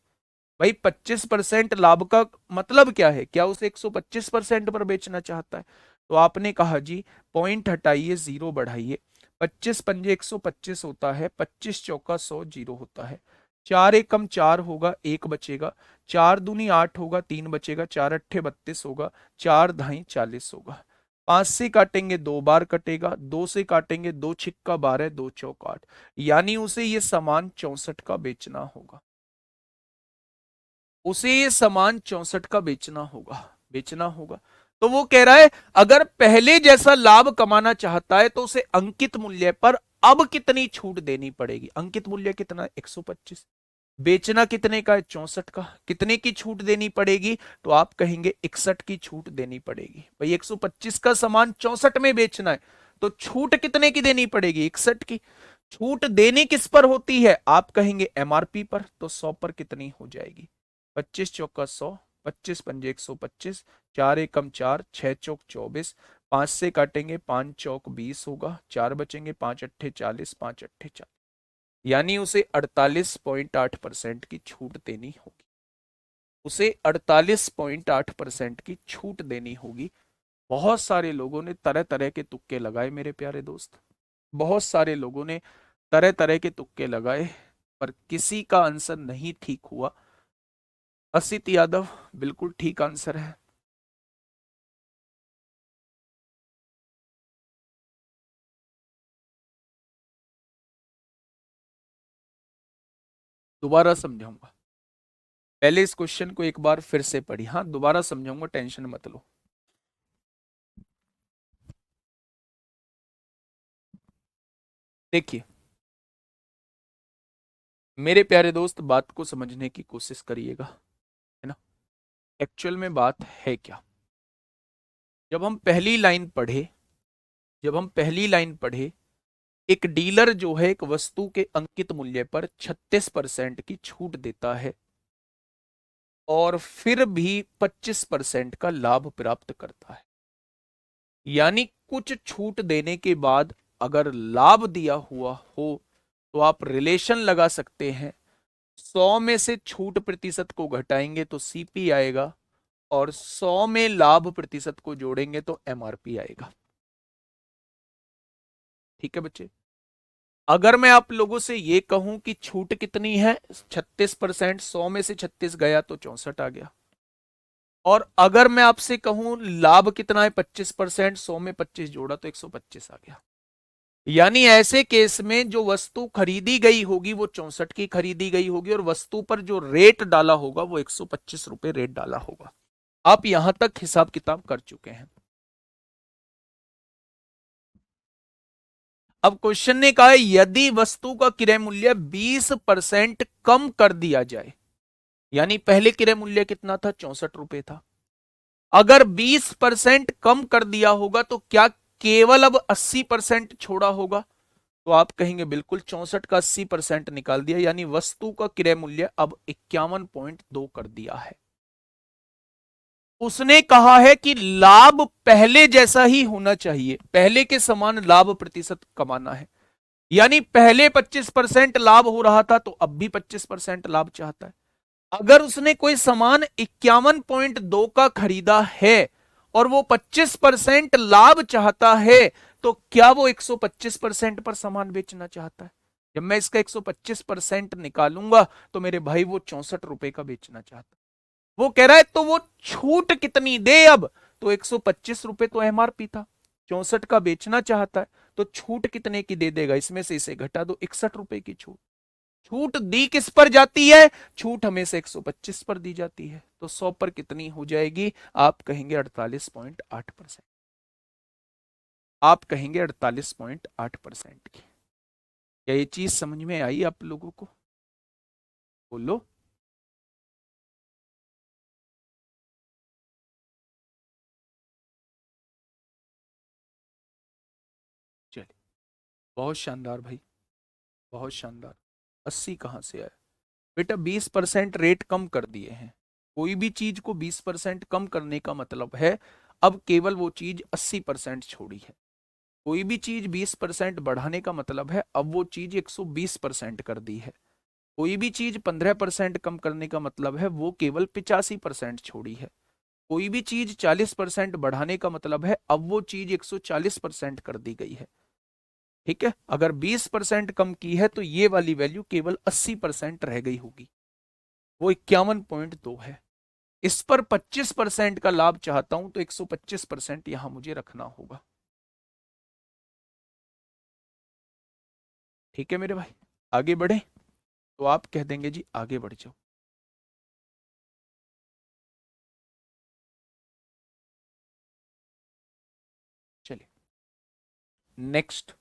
भाई 25% लाभ का मतलब क्या है, क्या उसे 125% पर बेचना चाहता है। तो आपने कहा जी पॉइंट हटाइए, जीरो बढ़ाइए, 25 पंजे 125 होता है, 25 चौका 100, जीरो होता है। 4 एकम 4 होगा, एक बचेगा, 4 दूनी 8 होगा, 3 बचेगा, 4 अट्ठे 32 होगा, 4 धाई 40 होगा। 5 से काटेंगे 2 बार कटेगा, 2 से काटेंगे 2 छिक्का 12, 2 चौक 8, यानी उसे ये सामान 64 का बेचना होगा, उसे ये सामान 64 का बेचना होगा, बेचना होगा। तो वो कह रहा है अगर पहले जैसा लाभ कमाना चाहता है तो उसे अंकित मूल्य पर अब कितनी छूट देनी पड़ेगी। अंकित मूल्य कितना, 125। बेचना कितने का है? 64 का। कितने की छूट देनी पड़ेगी? तो आप कहेंगे 61 की छूट देनी पड़ेगी। भाई 125 का सामान 64 में बेचना है, तो छूट कितने की देनी पड़ेगी? 61 की। छूट देनी किस पर होती है? आप कहेंगे एमआरपी पर। तो 100 पर कितनी हो जाएगी? 25 चौका 100, 25 पंजे 125, 4 एकम 4, 6 चौक 24, 5 से काटेंगे 5 चौक 20 होगा, 4 बचेंगे, 5 अट्ठे 40, 5 अट्ठे 40, यानी उसे 48.8% की छूट देनी होगी। उसे 48.8% की छूट देनी होगी। बहुत सारे लोगों ने तरह तरह के तुक्के लगाए मेरे प्यारे दोस्त, बहुत सारे लोगों ने तरह तरह के तुक्के लगाए, पर किसी का आंसर नहीं ठीक हुआ। असित यादव बिल्कुल ठीक आंसर है। दोबारा समझाऊंगा, पहले इस क्वेश्चन को एक बार फिर से पढ़ी। हाँ दोबारा समझाऊंगा, टेंशन मत लो। देखिए मेरे प्यारे दोस्त, बात को समझने की कोशिश करिएगा, है ना। एक्चुअल में बात है क्या? जब हम पहली लाइन पढ़े, जब हम पहली लाइन पढ़े, एक डीलर जो है एक वस्तु के अंकित मूल्य पर 36% की छूट देता है और फिर भी 25% का लाभ प्राप्त करता है। यानी कुछ छूट देने के बाद अगर लाभ दिया हुआ हो तो आप रिलेशन लगा सकते हैं। 100 में से छूट प्रतिशत को घटाएंगे तो सीपी आएगा, और 100 में लाभ प्रतिशत को जोड़ेंगे तो एमआरपी आएगा। ठीक है बच्चे। अगर मैं आप लोगों से ये कहूं कि छूट कितनी है 36%, 100 में से 36 गया तो 64 आ गया। और अगर मैं आपसे कहूं लाभ कितना है 25%, 100 में 25 जोड़ा तो 125 आ गया। यानी ऐसे केस में जो वस्तु खरीदी गई होगी वो 64 की खरीदी गई होगी, और वस्तु पर जो रेट डाला होगा वो 125 रुपए रेट डाला होगा। आप यहां तक हिसाब किताब कर चुके हैं। अब क्वेश्चन ने कहा है यदि वस्तु का क्रय मूल्य 20% कम कर दिया जाए, यानी पहले क्रय मूल्य कितना था? 64 रुपए था। अगर 20% कम कर दिया होगा तो क्या केवल अब 80% छोड़ा होगा? तो आप कहेंगे बिल्कुल, 64 का 80% निकाल दिया, यानी वस्तु का क्रय मूल्य अब 51.2 कर दिया है। उसने कहा है कि लाभ पहले जैसा ही होना चाहिए, पहले के समान लाभ प्रतिशत कमाना है। यानी पहले 25% लाभ हो रहा था तो अब भी 25% लाभ चाहता है। अगर उसने कोई सामान 51.2 का खरीदा है और वो 25% लाभ चाहता है, तो क्या वो 125% पर सामान बेचना चाहता है? जब मैं इसका 125% निकालूंगा तो मेरे भाई वो 64 रुपए का बेचना चाहता है। वो कह रहा है तो वो छूट कितनी दे अब? तो 125 रुपए तो एमआरपी था, 64 का बेचना चाहता है, तो छूट कितने की दे देगा? इसमें से इसे घटा दो, 61 रुपए की छूट। छूट दी किस पर जाती है? छूट हमेशा 125 पर दी जाती है। तो 100 पर कितनी हो जाएगी? आप कहेंगे 48.8%। आप कहेंगे 48.8% की। क्या ये चीज समझ में आई आप लोगों को? बोलो। चलिए, बहुत शानदार भाई, बहुत शानदार। 80 कहां से आया? बेटा 20% रेट कम कर दिए हैं। कोई भी चीज को 20% कम करने का मतलब है अब केवल वो चीज 80% छोड़ी है। कोई भी चीज 20% बढ़ाने का मतलब है अब वो चीज 120% कर दी है। कोई भी चीज 15% कम करने का मतलब है वो केवल 85% छोड़ी है। कोई भी चीज 40% बढ़ाने का मतलब है अब वो चीज 140% कर दी गई है। ठीक है, अगर 20% कम की है तो ये वाली वैल्यू केवल 80% रह गई होगी, वो 51.2 है। इस पर 25% का लाभ चाहता हूं तो 125% यहां मुझे रखना होगा। ठीक है मेरे भाई, आगे बढ़े? तो आप कह देंगे जी आगे बढ़ जाओ। चलिए नेक्स्ट।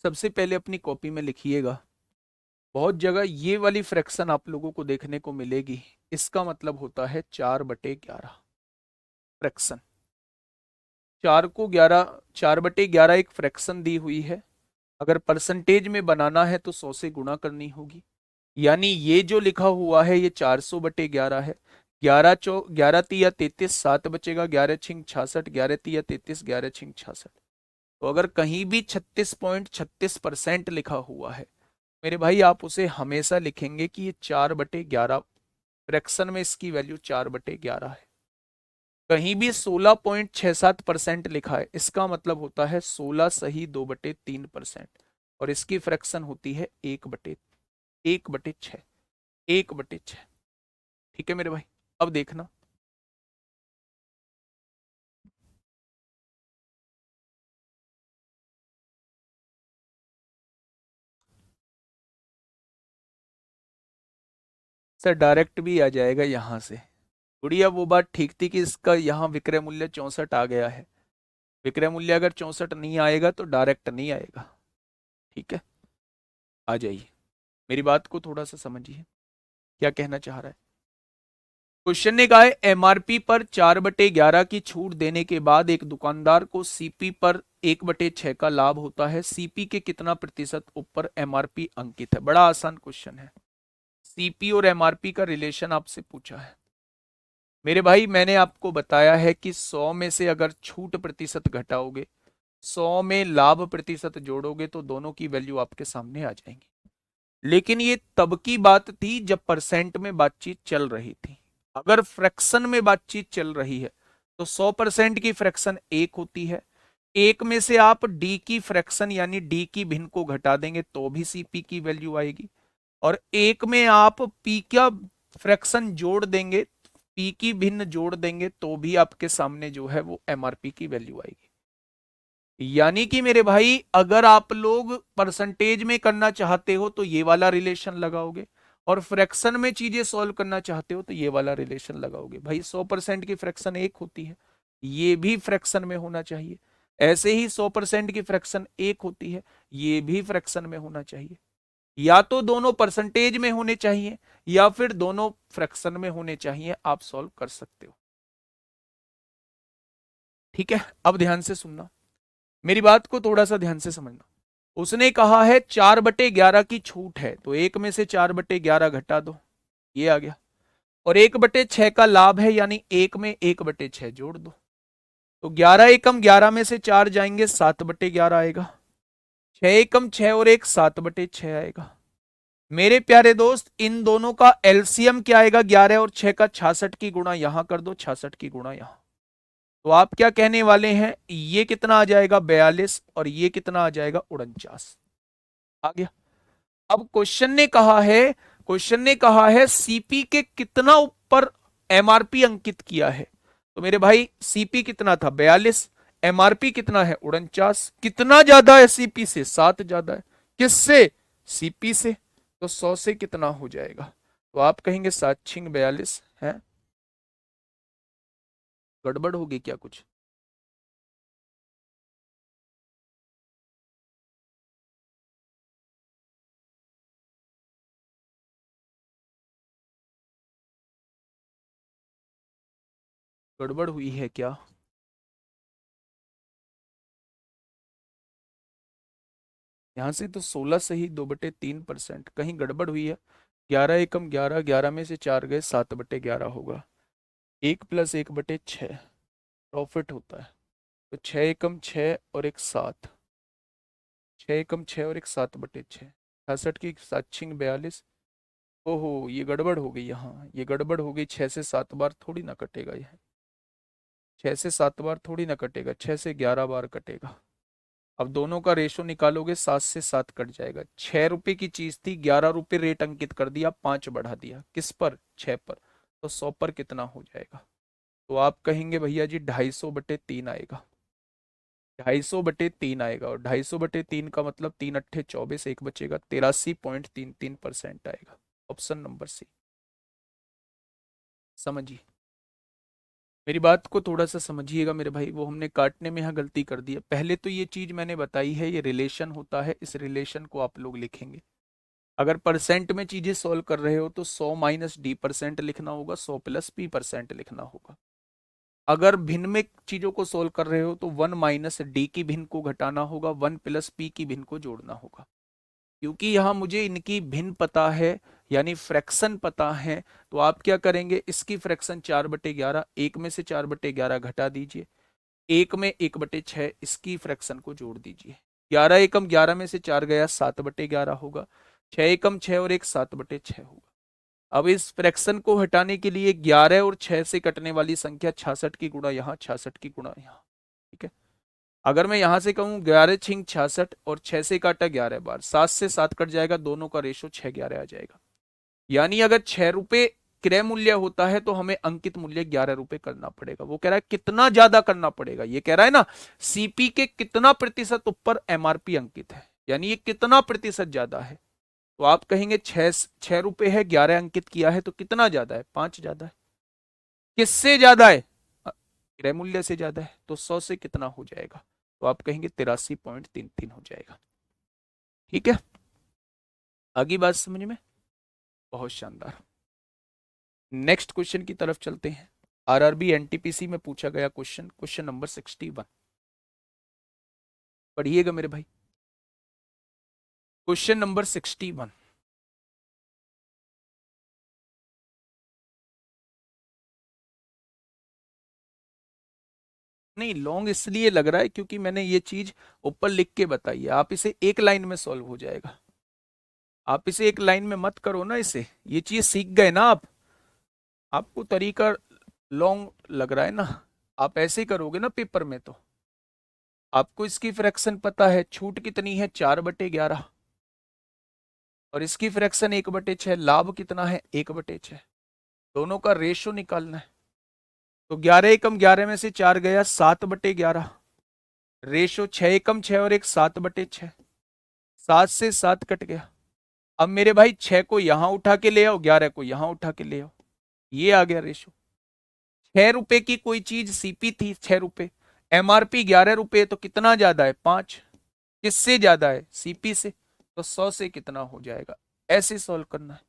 सबसे पहले अपनी कॉपी में लिखिएगा बहुत जगह ये वाली फ्रैक्शन आप लोगों को देखने को मिलेगी। इसका मतलब होता है 4/11 फ्रैक्शन। 4/11 एक फ्रैक्शन दी हुई है। अगर परसेंटेज में बनाना है तो 100 से गुणा करनी होगी। यानी ये जो लिखा हुआ है ये 400/11 है। 11 तिया 33, 7 बचेगा, 11 छिंग 66, 11 तिया 33, 11 छिंग 66। तो अगर कहीं भी 36.36% लिखा हुआ है मेरे भाई, आप उसे हमेशा लिखेंगे कि ये 4/11 फ्रैक्शन में इसकी वैल्यू 4/11 है। कहीं भी 16.67% लिखा है, इसका मतलब होता है 16 सही 2/3%। और इसकी फ्रैक्शन होती है 1/6। 1/6। ठीक है मेरे भाई, अब देखना। सर डायरेक्ट भी आ जाएगा यहां से। गुड़िया वो बात ठीक थी कि इसका यहाँ विक्रय मूल्य 64 आ गया है। विक्रय मूल्य अगर 64 नहीं आएगा तो डायरेक्ट नहीं आएगा। ठीक है, आ जाइए, मेरी बात को थोड़ा सा समझिए, क्या कहना चाह रहा है। क्वेश्चन ने कहा है एमआरपी पर 4/11 की छूट देने के बाद एक दुकानदार को सीपी पर 1/6 का लाभ होता है। सीपी के कितना प्रतिशत ऊपर एमआरपी अंकित है। बड़ा आसान क्वेश्चन है। सीपी और एमआरपी का रिलेशन आपसे पूछा है मेरे भाई। मैंने आपको बताया है कि 100 में से अगर छूट प्रतिशत घटाओगे, 100 में लाभ प्रतिशत जोड़ोगे तो दोनों की वैल्यू आपके सामने आ जाएंगी। लेकिन ये तब की बात थी जब परसेंट में बातचीत चल रही थी। अगर फ्रैक्शन में बातचीत चल रही है तो 100% की फ्रैक्शन 1 होती है। एक में से आप डी की फ्रैक्शन यानी डी की भिन्न को घटा देंगे तो भी सीपी की वैल्यू आएगी। और एक में आप पी का फ्रैक्शन जोड़ देंगे, पी की भिन्न जोड़ देंगे तो भी आपके सामने जो है वो एमआरपी की वैल्यू आएगी। यानी कि मेरे भाई अगर आप लोग परसेंटेज में करना चाहते हो तो ये वाला रिलेशन लगाओगे, और फ्रैक्शन में चीजें सॉल्व करना चाहते हो तो ये वाला रिलेशन लगाओगे। भाई 100% की फ्रैक्शन 1 होती है, ये भी फ्रैक्शन में होना चाहिए। ऐसे ही 100% की फ्रैक्शन 1 होती है, ये भी फ्रैक्शन में होना चाहिए। या तो दोनों परसेंटेज में होने चाहिए या फिर दोनों फ्रैक्शन में होने चाहिए। आप सॉल्व कर सकते हो। ठीक है, अब ध्यान से सुनना, मेरी बात को थोड़ा सा ध्यान से समझना। उसने कहा है 4/11 की छूट है तो एक में से 4/11 घटा दो, ये आ गया। और 1/6 का लाभ है यानी एक में 1/6 जोड़ दो। तो 11 एकम 11 में से 4 जाएंगे, 7/11 आएगा। 6 एकम 6 और 1 7/6 आएगा। मेरे प्यारे दोस्त इन दोनों का एलसीएम क्या आएगा, 11 और 6 का, 66 की गुणा यहां कर दो, 66 की गुणा यहां। तो आप क्या कहने वाले हैं, ये कितना आ जाएगा 42 और ये कितना आ जाएगा 49। आ गया। अब क्वेश्चन ने कहा है सीपी के कितना ऊपर एमआरपी अंकित किया है। तो मेरे भाई सीपी कितना था 42, एमआरपी कितना है 49। कितना ज्यादा है सीपी से, 7 ज्यादा है। किससे, सीपी से। तो 100 से कितना हो जाएगा, तो आप कहेंगे 7 छिंग 42 है। गड़बड़ होगी क्या कुछ। गड़बड़ हुई है क्या। यहां से तो 16 से ही 2/3%, कहीं गड़बड़ हुई है। 11 एकम 11, 11 में से 4 गए, 7/11 होगा। 1 + 1/6 प्रॉफिट होता है। तो 6 एकम 6 और एक 7, 6 एकम 6 और एक 7/6, 66 की 7 छिंग 42। ओहो ये गड़बड़ हो गई, यहाँ ये गड़बड़ हो गई। 6 से 7 बार थोड़ी ना कटेगा यह, 6 से 7 बार थोड़ी ना कटेगा, 6 से 11 बार कटेगा। अब दोनों का रेशो निकालोगे, 7 से 7 कट जाएगा। 6 रुपए की चीज थी, 11 रुपए रेट अंकित कर दिया, 5 बढ़ा दिया, किस पर, 6 पर। तो 100 पर कितना हो जाएगा, तो आप कहेंगे भैया जी 250/3 आएगा। 250/3 आएगा, और 250/3 का मतलब 3 अट्ठे 24, एक बचेगा, 83.33% आएगा। Option number C. समझिए, मेरी बात को थोड़ा सा समझिएगा मेरे भाई। वो हमने काटने में यहाँ गलती कर दी है। पहले तो ये चीज मैंने बताई है, ये रिलेशन होता है, इस रिलेशन को आप लोग लिखेंगे। अगर परसेंट में चीजें सॉल्व कर रहे हो तो 100 माइनस डी परसेंट लिखना होगा, 100 प्लस पी परसेंट लिखना होगा। अगर भिन्न में चीजों को सोल्व कर रहे हो तो 1 माइनस डी की भिन्न को घटाना होगा, 1 प्लस पी की भिन्न को जोड़ना होगा। क्योंकि यहां मुझे इनकी भिन्न पता है, यानी फ्रैक्शन पता है, तो आप क्या करेंगे, इसकी फ्रैक्शन 4/11, एक में से 4/11 घटा दीजिए, एक में 1/6, इसकी फ्रैक्शन को जोड़ दीजिए। 11 एकम 11 में से 4 गया, 7/11 होगा। 6 एकम 6 और 1 7/6 होगा। अब इस फ्रैक्शन को हटाने के लिए 11 और 6 से कटने वाली संख्या 66 की गुणा यहाँ, 66 की गुणा यहाँ। ठीक है, अगर मैं यहां से कहूं 11 छिंग 66 और 6 से काटा 11 बार, 7 से 7 कट जाएगा, दोनों का रेशो 6/11 आ जाएगा। यानी अगर 6 रुपए क्रय मूल्य होता है तो हमें अंकित मूल्य 11 रुपए करना पड़ेगा। वो कह रहा है कितना ज्यादा करना पड़ेगा, ये कह रहा है ना सीपी के कितना प्रतिशत ऊपर एमआरपी अंकित है, यानी ये कितना प्रतिशत ज्यादा है। तो आप कहेंगे 6 रुपए है, 11 अंकित किया है, तो कितना ज्यादा है, 5 ज्यादा है। किससे ज्यादा है, क्रय मूल्य से ज्यादा है, तो 100 से कितना हो जाएगा, तो आप कहेंगे 83.33 हो जाएगा। ठीक है, आगे बात समझ में, बहुत शानदार। नेक्स्ट क्वेश्चन की तरफ चलते हैं। आरआरबी एनटीपीसी में पूछा गया क्वेश्चन, क्वेश्चन नंबर 61, पढ़िएगा मेरे भाई। क्वेश्चन नंबर 61, नहीं लॉन्ग इसलिए लग रहा है क्योंकि मैंने ये चीज ऊपर लिख के बताई है, आप इसे एक लाइन में सॉल्व हो जाएगा। आप इसे एक लाइन में मत करो ना, इसे ये चीज सीख गए ना आप, आपको तरीका लॉन्ग लग रहा है ना, आप ऐसे ही करोगे ना पेपर में, तो आपको इसकी फ्रैक्शन पता है, छूट कितनी है 4/11, और इसकी फ्रैक्शन 1/6, लाभ कितना है 1/6, दोनों का रेशो निकालना है। तो 11 एकम 11 में से 4 गया, 7/11, रेशो 6 एकम 6 और 1 7/6, 7 से 7 कट गया। अब मेरे भाई 6 को यहां उठा के ले आओ, 11 को यहां उठा के ले आओ, ये आ गया रेशो। 6 रुपए की कोई चीज सीपी थी 6 रुपए, एमआरपी 11 रुपए, तो कितना ज्यादा है 5, किससे ज्यादा है सीपी से, तो 100 से कितना हो जाएगा, ऐसे सॉल्व करना है।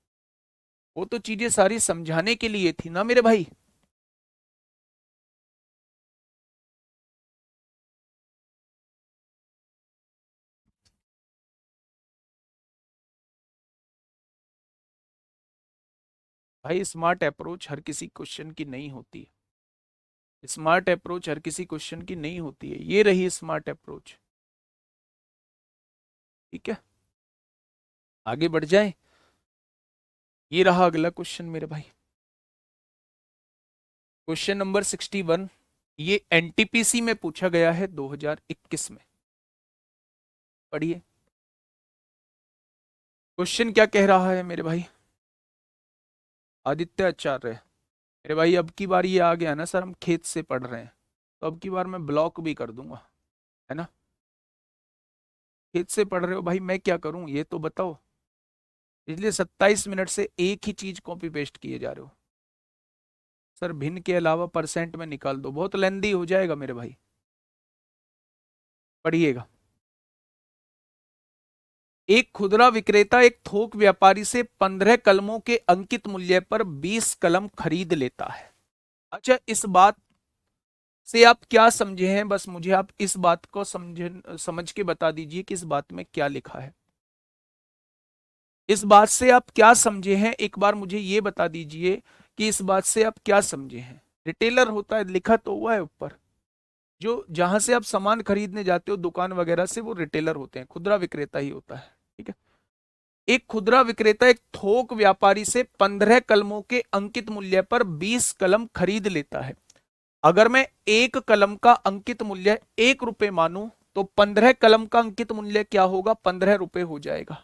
वो तो चीजें सारी समझाने के लिए थी ना मेरे भाई। भाई स्मार्ट अप्रोच हर किसी क्वेश्चन की नहीं होती है, स्मार्ट अप्रोच हर किसी क्वेश्चन की नहीं होती है, ये रही स्मार्ट अप्रोच। ठीक है, आगे बढ़ जाए, ये रहा अगला क्वेश्चन मेरे भाई, क्वेश्चन नंबर 61, ये एनटीपीसी में पूछा गया है 2021 में। पढ़िए, क्वेश्चन क्या कह रहा है मेरे भाई, आदित्य आचार्य। मेरे भाई अब की बार ये आ गया ना सर, हम खेत से पढ़ रहे हैं, तो अब की बार मैं ब्लॉक भी कर दूंगा, है ना। खेत से पढ़ रहे हो भाई, मैं क्या करूं ये तो बताओ, इसलिए 27 मिनट से एक ही चीज कॉपी पेस्ट किए जा रहे हो। सर भिन्न के अलावा परसेंट में निकाल दो, बहुत लेंदी हो जाएगा मेरे भाई, पढ़िएगा। एक खुदरा विक्रेता एक थोक व्यापारी से 15 कलमों के अंकित मूल्य पर 20 कलम खरीद लेता है। अच्छा, इस बात से आप क्या समझे हैं, बस मुझे आप इस बात को समझ के बता दीजिए कि इस बात में क्या लिखा है। इस बात से आप क्या समझे हैं, एक बार मुझे ये बता दीजिए कि इस बात से आप क्या समझे हैं। रिटेलर होता है, लिखा तो हुआ है ऊपर, जो जहां से आप सामान खरीदने जाते हो दुकान वगैरह से, वो रिटेलर होते हैं, खुदरा विक्रेता ही होता है। ठीक है, एक खुदरा विक्रेता एक थोक व्यापारी से 15 कलमों के अंकित मूल्य पर 20 कलम खरीद लेता है। अगर मैं एक कलम का अंकित मूल्य 1 रुपए मानूं तो 15 कलम का अंकित मूल्य क्या होगा, 15 रुपए हो जाएगा।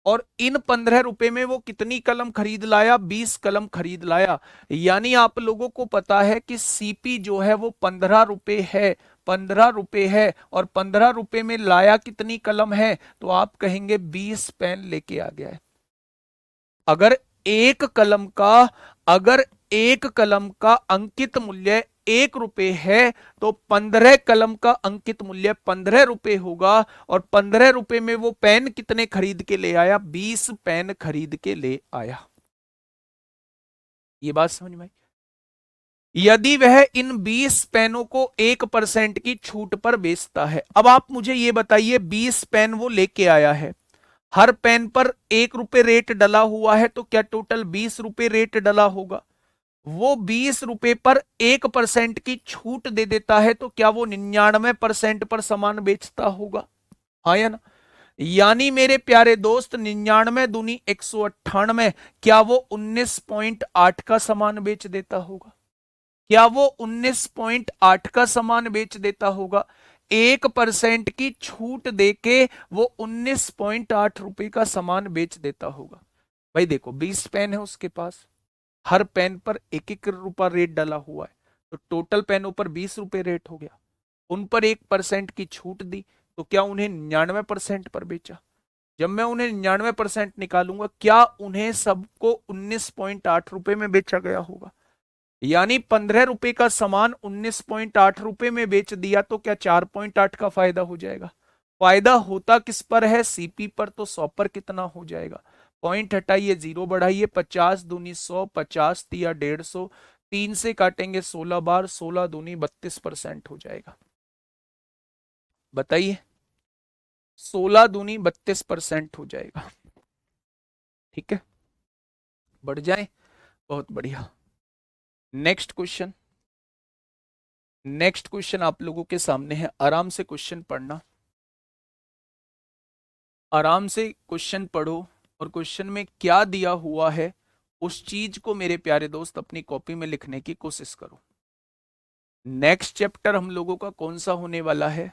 और इन 15 रुपए में वो कितनी कलम खरीद लाया, 20 कलम खरीद लाया। यानी आप लोगों को पता है कि सीपी जो है वो 15 रुपए है, 15 रुपए है, और 15 रुपए में लाया कितनी कलम है, तो आप कहेंगे 20 पेन लेके आ गया है। अगर एक कलम का अगर एक कलम का अंकित मूल्य 1 रुपए है तो 15 कलम का अंकित मूल्य 15 रुपए होगा। और 15 रुपए में वो पेन कितने खरीद के ले आया? 20 पेन खरीद के ले आया। ये बात समझ में आई? यदि वह इन 20 पेनों को 1% की छूट पर बेचता है। अब आप मुझे ये बताइए, 20 पेन वो लेके आया है, हर पेन पर 1 रुपए रेट डला हुआ है, तो क्या टोटल 20 रुपए रेट डला होगा? वो 20 रुपए पर 1% की छूट दे देता है, तो क्या वो 99% पर सामान बेचता होगा? हाँ या ना? यानी मेरे प्यारे दोस्त, 99 दूनी 198, क्या वो 19.8 का सामान बेच देता होगा? क्या वो 19.8 का सामान बेच देता होगा? 1% की छूट देके वो 19.8 रुपए का सामान बेच देता होगा। भाई देखो, 20 पेन है उसके पास, हर पेन पर 1-1 रुपया रेट डाला हुआ है, तो टोटल पेनों पर 20 रुपए रेट हो गया। उन पर 1% की छूट दी, तो क्या उन्हें 99% पर बेचा? जब मैं उन्हें 99% निकालूंगा, क्या उन्हें सबको 19.8 रुपए में बेचा गया होगा? यानी 15 रुपए का सामान 19.8 रुपए में बेच दिया, तो क्या 4.8 का फायदा हो जाएगा? फायदा होता किस पर है? सीपी पर। तो 100 पर कितना हो जाएगा? पॉइंट हटाइए, 0 बढ़ाइए, 50 दूनी 100, 50 तिया 150, 3 से काटेंगे 16 बार, 16 दूनी 32% हो जाएगा। बताइए, 16 दूनी 32% हो जाएगा। ठीक है, बढ़ जाए, बहुत बढ़िया। Next question. नेक्स्ट क्वेश्चन आप लोगों के सामने है, आराम से क्वेश्चन पढ़ना, आराम से क्वेश्चन पढ़ो, और क्वेश्चन में क्या दिया हुआ है उस चीज को मेरे प्यारे दोस्त अपनी कॉपी में लिखने की कोशिश करो। नेक्स्ट चैप्टर हम लोगों का कौन सा होने वाला है?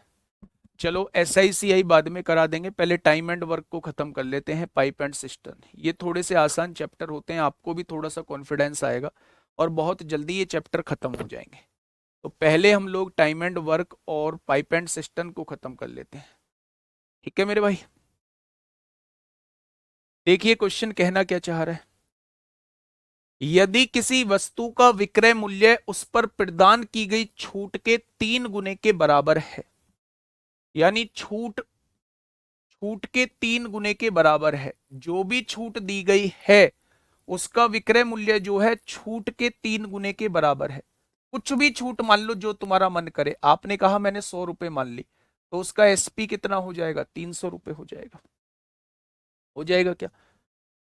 चलो SICI बाद में करा देंगे, पहले टाइम एंड वर्क को खत्म कर लेते हैं। पाइप एंड सिस्टम, ये थोड़े से आसान चैप्टर होते हैं, आपको भी थोड़ा सा कॉन्फिडेंस आएगा और बहुत जल्दी ये चैप्टर खत्म हो जाएंगे। तो पहले हम लोग टाइम एंड वर्क और पाइप एंड सिस्टम को खत्म कर लेते हैं। ठीक है मेरे भाई, देखिए क्वेश्चन कहना क्या चाह रहा है। यदि किसी वस्तु का विक्रय मूल्य उस पर प्रदान की गई छूट के 3 गुने के बराबर है, यानी छूट छूट के 3 गुने के बराबर है, जो भी छूट दी गई है उसका विक्रय मूल्य जो है छूट के 3 गुने के बराबर है। कुछ भी छूट मान लो जो तुम्हारा मन करे, आपने कहा मैंने 100 रुपए मान ली, तो उसका SP कितना हो जाएगा? 300 रुपए हो जाएगा। हो जाएगा क्या?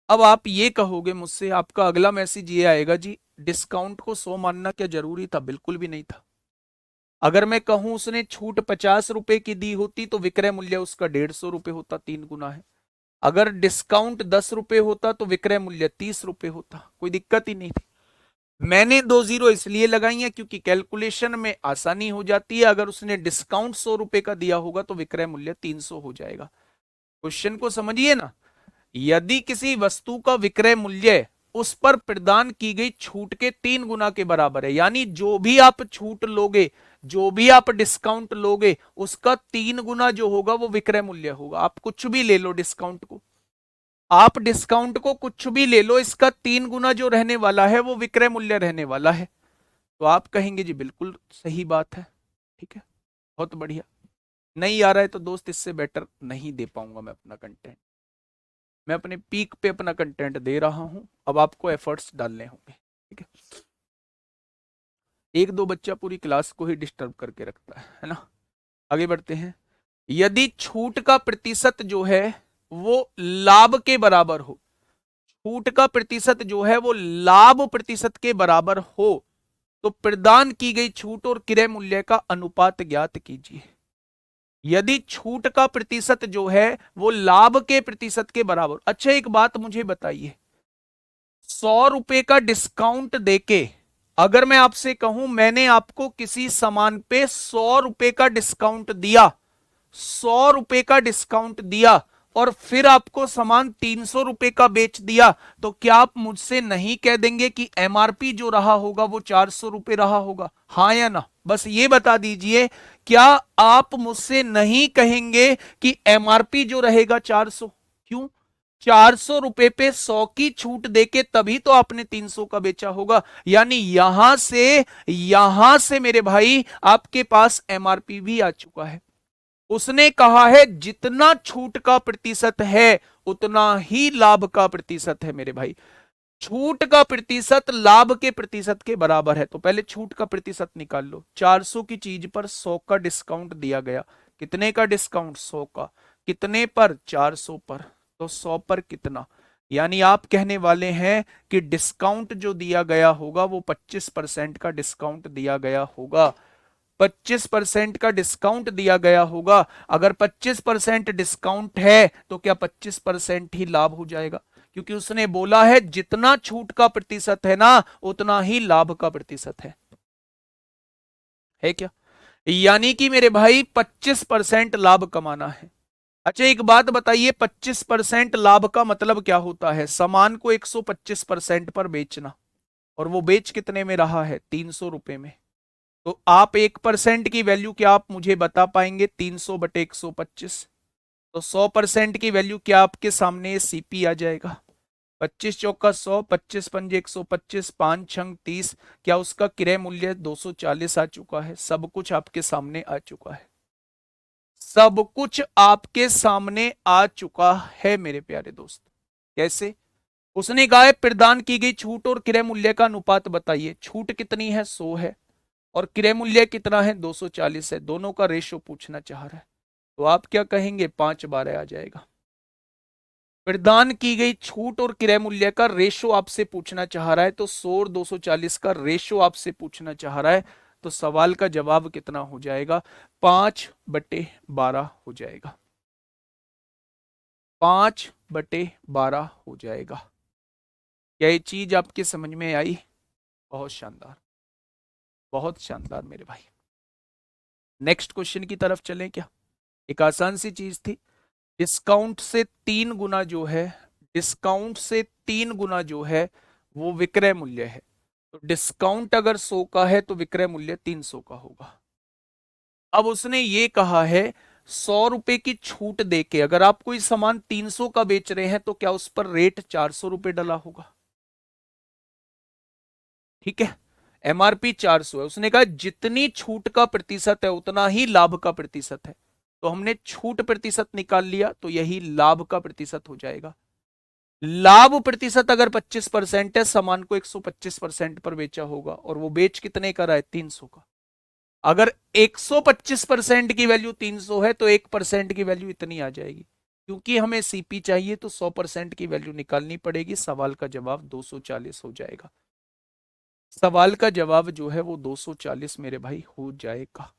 अब आप ये कहोगे मुझसे, आपका अगला मैसेज ये आएगा, जी डिस्काउंट को 100 मानना क्या जरूरी था? बिल्कुल भी नहीं था। अगर मैं कहूं उसने छूट 50 रुपए की दी होती तो विक्रय मूल्य उसका 150 रुपए होता, 3 गुना है। अगर डिस्काउंट 10 रुपए होता तो विक्रय मूल्य 30 रुपए होता, कोई दिक्कत ही नहीं थी। मैंने 2 जीरो इसलिए लगाई है क्योंकि कैलकुलेशन में आसानी हो जाती है। अगर उसने डिस्काउंट 100 रुपए का दिया होगा तो विक्रय मूल्य 300 हो जाएगा। क्वेश्चन को समझिए ना, यदि किसी वस्तु का विक्रय मूल्य उस पर प्रदान की गई छूट के 3 गुना के बराबर है, यानी जो भी आप छूट लोगे, जो भी आप डिस्काउंट लोगे, उसका 3 गुना जो होगा वो विक्रय मूल्य होगा। आप कुछ भी ले लो डिस्काउंट को, आप डिस्काउंट को कुछ भी ले लो, इसका 3 गुना जो रहने वाला है वो विक्रय मूल्य रहने वाला है। तो आप कहेंगे जी बिल्कुल सही बात है। ठीक है, बहुत बढ़िया। नहीं आ रहा है तो दोस्त इससे बेटर नहीं दे पाऊंगा मैं अपना कंटेंट। मैं अपने पीक पे अपना कंटेंट दे रहा हूं, अब आपको एफर्ट्स डालने होंगे। ठीक है, एक दो बच्चा पूरी क्लास को ही डिस्टर्ब करके रखता है ना। आगे बढ़ते हैं। यदि छूट का प्रतिशत जो है वो लाभ के बराबर हो, छूट का प्रतिशत जो है वो लाभ प्रतिशत के बराबर हो, तो प्रदान की गई छूट और क्रय मूल्य का अनुपात ज्ञात कीजिए। यदि छूट का प्रतिशत जो है वो लाभ के प्रतिशत के बराबर। अच्छा एक बात मुझे बताइए, 100 रुपए का डिस्काउंट देके अगर मैं आपसे कहूं मैंने आपको किसी सामान पे 100 रुपए का डिस्काउंट दिया, 100 रुपए का डिस्काउंट दिया और फिर आपको सामान 300 रुपए का बेच दिया, तो क्या आप मुझसे नहीं कह देंगे कि MRP जो रहा होगा वो 400 रुपए रहा होगा? हाँ या ना? बस ये बता दीजिए, क्या आप मुझसे नहीं कहेंगे कि MRP जो रहेगा 400? क्यों? 400 रुपए पे 100 की छूट देके तभी तो आपने 300 का बेचा होगा। यानी यहां से मेरे भाई आपके पास एमआरपी भी आ चुका है। उसने कहा है जितना छूट का प्रतिशत है उतना ही लाभ का प्रतिशत है मेरे भाई। छूट का प्रतिशत लाभ के प्रतिशत के बराबर है। तो पहले छूट का प्रतिशत निकाल लो। 400 की चीज पर 100 का डिस्काउंट दिया गया। कितने का डिस्काउंट? 100 का। कितने पर? 400 पर। तो 100 पर कितना? यानी आप कहने वाले हैं कि डिस्काउंट जो दिया गया होगा वो 25% का डिस्काउंट दिया गया होगा। 25% का डिस्काउंट दिया गया होगा। अगर 25% डिस्काउंट है तो क्या 25% ही लाभ हो जाएगा? क्योंकि उसने बोला है जितना छूट का प्रतिशत है ना उतना ही लाभ का प्रतिशत है क्या? यानी कि मेरे भाई 25% लाभ कमाना है। अच्छा एक बात बताइए, 25% लाभ का मतलब क्या होता है? सामान को 125% पर बेचना, और वो बेच कितने में रहा है? 300 रुपए में। तो आप 1% की वैल्यू क्या आप मुझे बता पाएंगे? 300/125। तो 100% की वैल्यू क्या आपके सामने? सीपी आ जाएगा। 25 चौका 100, 25 पंजे 125, 5 छंग 30। क्या उसका क्रय मूल्य 240 आ चुका है? सब कुछ आपके सामने आ चुका है। सब कुछ आपके सामने आ चुका है मेरे प्यारे दोस्त। कैसे? उसने कहा है प्रदान की गई छूट और क्रय मूल्य का अनुपात बताइए। छूट कितनी है? 100 है। और क्रय मूल्य कितना है? 240 है। दोनों का रेशो पूछना चाह रहा है। तो आप क्या कहेंगे? 5/12 आ जाएगा। प्रदान की गई छूट और क्रय मूल्य का रेशो आपसे पूछना चाह रहा है। तो 100 और 240 का रेशो आपसे पूछना चाह रहा है। तो सवाल का जवाब कितना हो जाएगा? 5/12 हो जाएगा। 5/12 हो जाएगा। क्या ये चीज आपके समझ में आई? बहुत शानदार, बहुत शानदार मेरे भाई। नेक्स्ट क्वेश्चन की तरफ चलें क्या? एक आसान सी चीज थी। डिस्काउंट से 3 गुना जो है, डिस्काउंट से 3 गुना जो है वो विक्रय मूल्य है। तो डिस्काउंट अगर 100 का है तो विक्रय मूल्य 300 का होगा। अब उसने ये कहा है 100 रुपए की छूट देके अगर आप कोई सामान 300 का बेच रहे हैं तो क्या उस पर रेट 400 रुपए डला होगा? ठीक है। एमआरपी 400 है। उसने कहा जितनी छूट का प्रतिशत है उतना ही लाभ का प्रतिशत है। तो हमने छूट प्रतिशत निकाल लिया तो यही लाभ का प्रतिशत हो जाएगा। लाभ प्रतिशत अगर 25% है, सामान को 125% पर बेचा होगा और वो बेच कितने का रहा है? 300 का। अगर 125% की वैल्यू 300 है तो 1% की वैल्यू इतनी आ जाएगी। क्योंकि हमें सीपी चाहिए तो 100% की वैल्यू निकालनी पड़ेगी। सवाल का जवाब 240 हो जाएगा। सवाल का जवाब जो है वो 240 मेरे भाई हो जाएगा।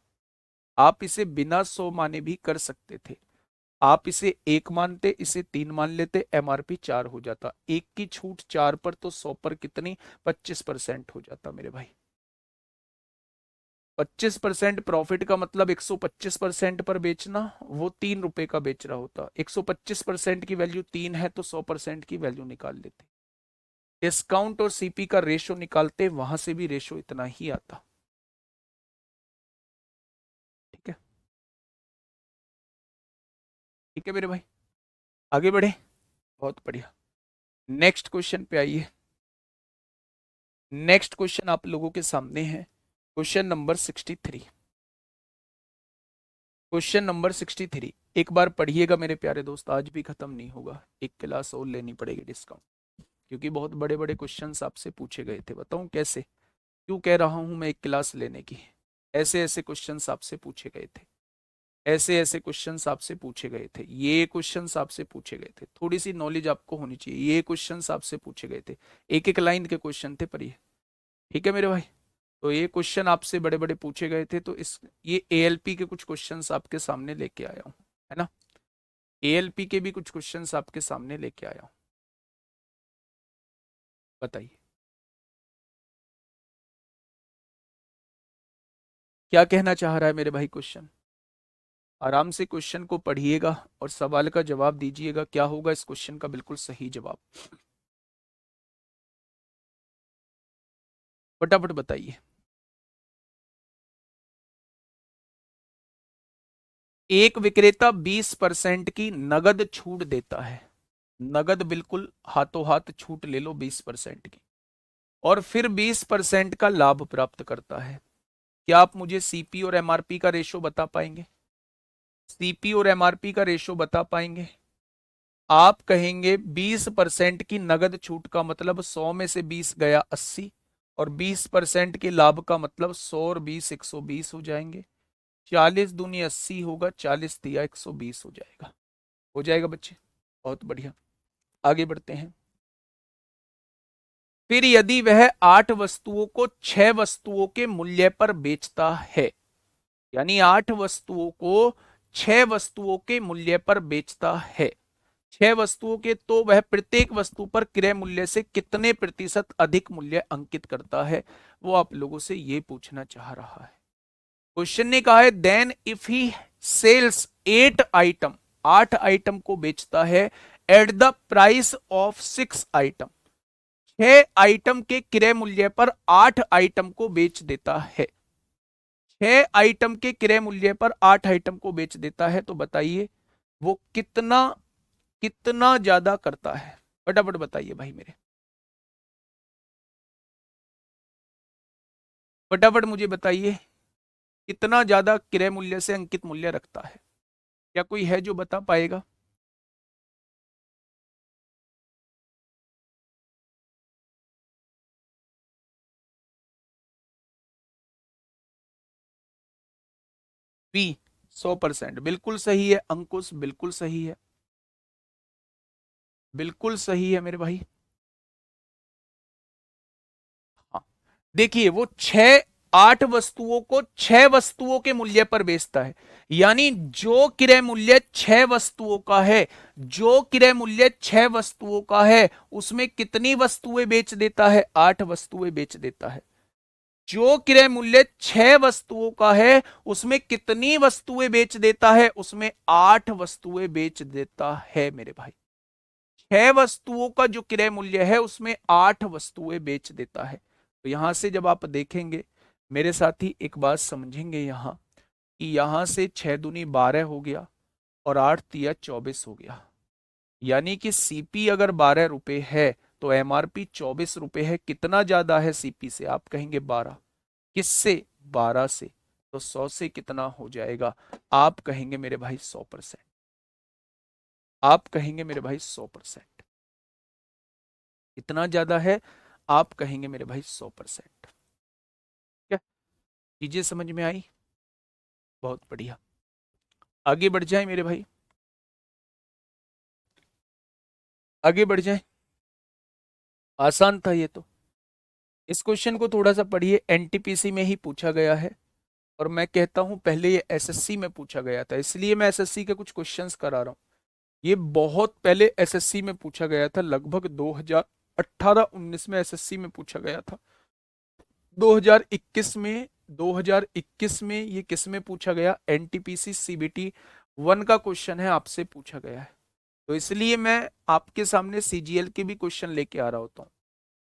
आप इसे बिना 100 माने भी कर सकते थे। आप इसे 1 मानते, इसे 3 मान लेते, एमआरपी 4 हो जाता। एक की छूट 4 पर तो 100 पर कितनी? 25% हो जाता मेरे भाई। 25% प्रॉफिट का मतलब 125% पर बेचना। वो 3 रुपए का बेच रहा होता। 125% की वैल्यू 3 है तो 100% की वैल्यू निकाल लेते। डिस्काउंट और सीपी का रेशो निकालते, वहां से भी रेशो इतना ही आता। ठीक है। ठीक है मेरे भाई, आगे बढ़े। बहुत बढ़िया। नेक्स्ट क्वेश्चन पे आइए। नेक्स्ट क्वेश्चन आप लोगों के सामने है। Question number 63। क्वेश्चन नंबर 63 एक बार पढ़िएगा मेरे प्यारे दोस्त। आज भी खत्म नहीं होगा, एक क्लास और लेनी पड़ेगी डिस्काउंट। क्योंकि बहुत बड़े बड़े क्वेश्चंस आपसे पूछे गए थे। बताऊं कैसे? क्यों कह रहा हूं मैं एक क्लास लेने की? ऐसे ऐसे क्वेश्चंस आपसे पूछे गए थे। ऐसे ऐसे क्वेश्चंस आपसे पूछे गए थे। ये क्वेश्चंस आपसे पूछे गए थे। थोड़ी सी नॉलेज आपको होनी चाहिए। ये क्वेश्चंस आपसे पूछे गए थे। एक एक लाइन के क्वेश्चन थे पर ये। ठीक है मेरे भाई। तो ये क्वेश्चन आपसे बड़े बड़े पूछे गए थे। तो इस ये एएलपी के कुछ क्वेश्चंस आपके सामने लेके आया हूं, है ना। एएलपी के भी कुछ क्वेश्चंस आपके सामने लेके आया हूं। बताइए क्या कहना चाह रहा है मेरे भाई क्वेश्चन। आराम से क्वेश्चन को पढ़िएगा और सवाल का जवाब दीजिएगा। क्या होगा इस क्वेश्चन का बिल्कुल सही जवाब? फटाफट बताइए। एक विक्रेता 20% की नगद छूट देता है। नगद बिल्कुल हाथों हाथ छूट ले लो 20% की, और फिर 20% का लाभ प्राप्त करता है। क्या आप मुझे सीपी और एमआरपी का रेशो बता पाएंगे? सीपी और एमआरपी का रेशो बता पाएंगे? आप कहेंगे 20% की नगद छूट का मतलब 100 में से 20 गया 80, और 20% के लाभ का मतलब 100 और 20 120 हो जाएंगे। 40 दूनी 80 होगा, 40 दिया 120 हो जाएगा। हो जाएगा बच्चे, बहुत बढ़िया। आगे बढ़ते हैं। फिर यदि वह 8 वस्तुओं को 6 वस्तुओं के मूल्य पर बेचता है, यानी 8 वस्तुओं को 6 वस्तुओं के मूल्य पर बेचता है, 6 वस्तुओं के, तो वह प्रत्येक वस्तु पर क्रय मूल्य से कितने प्रतिशत अधिक मूल्य अंकित करता है, वो आप लोगों से ये पूछना चाह रहा है। क्वेश्चन ने कहा है then if he sells 8 item, 8 item को बेचता है at the price of 6 item, 6 item के क्रय मूल्य पर 8 आइटम को बेच देता है, 6 आइटम के क्रय मूल्य पर 8 आइटम को बेच देता है, तो बताइए वो कितना कितना ज्यादा करता है? फटाफट बताइए भाई मेरे, फटाफट मुझे बताइए कितना ज्यादा क्रय मूल्य से अंकित मूल्य रखता है? क्या कोई है जो बता पाएगा? बी, 100%। बिल्कुल सही है अंकुश, बिल्कुल सही है, बिल्कुल सही है मेरे भाई। हाँ, देखिए वो 8 वस्तुओं को 6 वस्तुओं के मूल्य पर बेचता है, यानी जो क्रय मूल्य 6 वस्तुओं का है, जो क्रय मूल्य 6 वस्तुओं का है, उसमें कितनी वस्तुएं बेच देता है? 8 वस्तुएं बेच देता है। जो क्रय मूल्य 6 वस्तुओं का है, उसमें कितनी वस्तुएं बेच देता है? उसमें 8 वस्तुएं बेच देता है मेरे भाई। 6 वस्तुओं का जो क्रय मूल्य है उसमें 8 वस्तुएं बेच देता है। तो यहां से जब आप देखेंगे मेरे साथी, एक बात समझेंगे यहां कि यहां से 6 दूनी 12 हो गया और 8 तिया 24 हो गया, यानी कि सीपी अगर 12 रुपए है तो एमआरपी 24 रुपए है। कितना ज्यादा है सीपी से? आप कहेंगे 12। किससे? 12 से। तो 100 से कितना हो जाएगा? आप कहेंगे मेरे भाई 100%। आप कहेंगे मेरे भाई 100%। इतना ज्यादा है, आप कहेंगे मेरे भाई 100%। क्या चीजें समझ में आई? बहुत बढ़िया। आगे बढ़ जाए मेरे भाई, आगे बढ़ जाए। आसान था ये तो। इस क्वेश्चन को थोड़ा सा पढ़िए, एनटीपीसी में ही पूछा गया है, और मैं कहता हूं पहले ये एसएससी में पूछा गया था, इसलिए मैं एसएससी के कुछ क्वेश्चंस करा रहा हूं। ये बहुत पहले एसएससी में पूछा गया था, लगभग 2018-19 में एसएससी में पूछा गया था। 2021 में 2021 में ये किस में पूछा गया? एनटीपीसी सीबीटी 1 का क्वेश्चन है, आपसे पूछा गया है। तो इसलिए मैं आपके सामने सीजीएल के भी क्वेश्चन लेके आ रहा होता हूँ।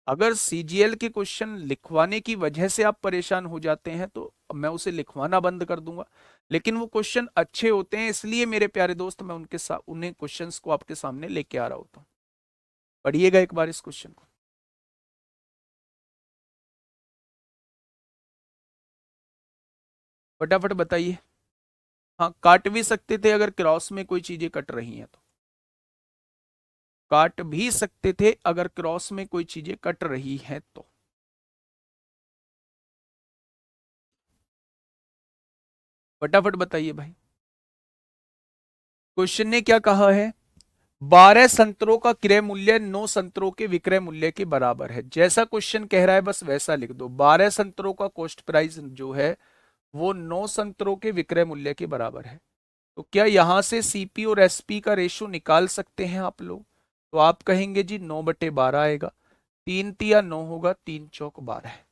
अगर सीजीएल के क्वेश्चन लिखवाने की वजह से आप परेशान हो जाते हैं तो मैं उसे लिखवाना बंद कर दूंगा, लेकिन वो क्वेश्चन अच्छे होते हैं, इसलिए मेरे प्यारे दोस्त मैं उनके साथ उन्हें क्वेश्चंस को आपके सामने लेके आ रहा होता हूँ। पढ़िएगा एक बार इस क्वेश्चन को, फटाफट बताइए। हाँ, काट भी सकते थे अगर क्रॉस में कोई चीजें कट रही हैं तो, काट भी सकते थे अगर क्रॉस में कोई चीजें कट रही हैं तो। फटाफट बताइए भाई। क्वेश्चन ने क्या कहा है? 12 संतरों का क्रय मूल्य 9 संतरों के विक्रय मूल्य के बराबर है। जैसा क्वेश्चन कह रहा है बस वैसा लिख दो। 12 संतरों का कॉस्ट प्राइस जो है वो 9 संतरों के विक्रय मूल्य के बराबर है। तो क्या यहां से सीपी और एसपी का रेशो निकाल सकते हैं आप लोग? तो आप कहेंगे जी 9/12 आएगा, 3 तिया 9 होगा, 3 चौक 12 है।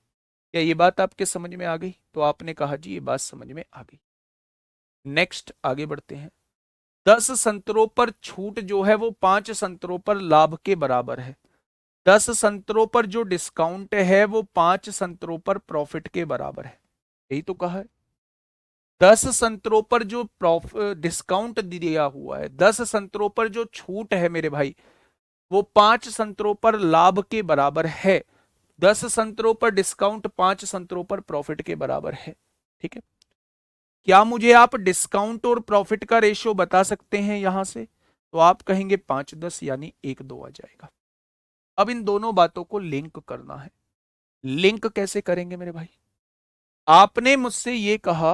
क्या ये बात आपके समझ में आ गई? तो आपने कहा जी ये बात समझ में आ गई। नेक्स्ट आगे बढ़ते हैं। 10 संतरों पर छूट जो है वो 5 संतरों पर लाभ के बराबर है। 10 संतरों पर जो डिस्काउंट है वो 5 संतरों पर प्रॉफिट के बराबर है। यही तो कहा है। 10 संतरों पर जो डिस्काउंट दिया हुआ है, 10 संतरों पर जो छूट है मेरे भाई, वो 5 संतरों पर लाभ के बराबर है। 10 संतरों पर डिस्काउंट 5 संतरों पर प्रॉफिट के बराबर है। ठीक है, क्या मुझे आप डिस्काउंट और प्रॉफिट का रेशियो बता सकते हैं यहां से? तो आप कहेंगे 5-10 यानी 1-2 आ जाएगा। अब इन दोनों बातों को लिंक करना है। लिंक कैसे करेंगे मेरे भाई? आपने मुझसे ये कहा,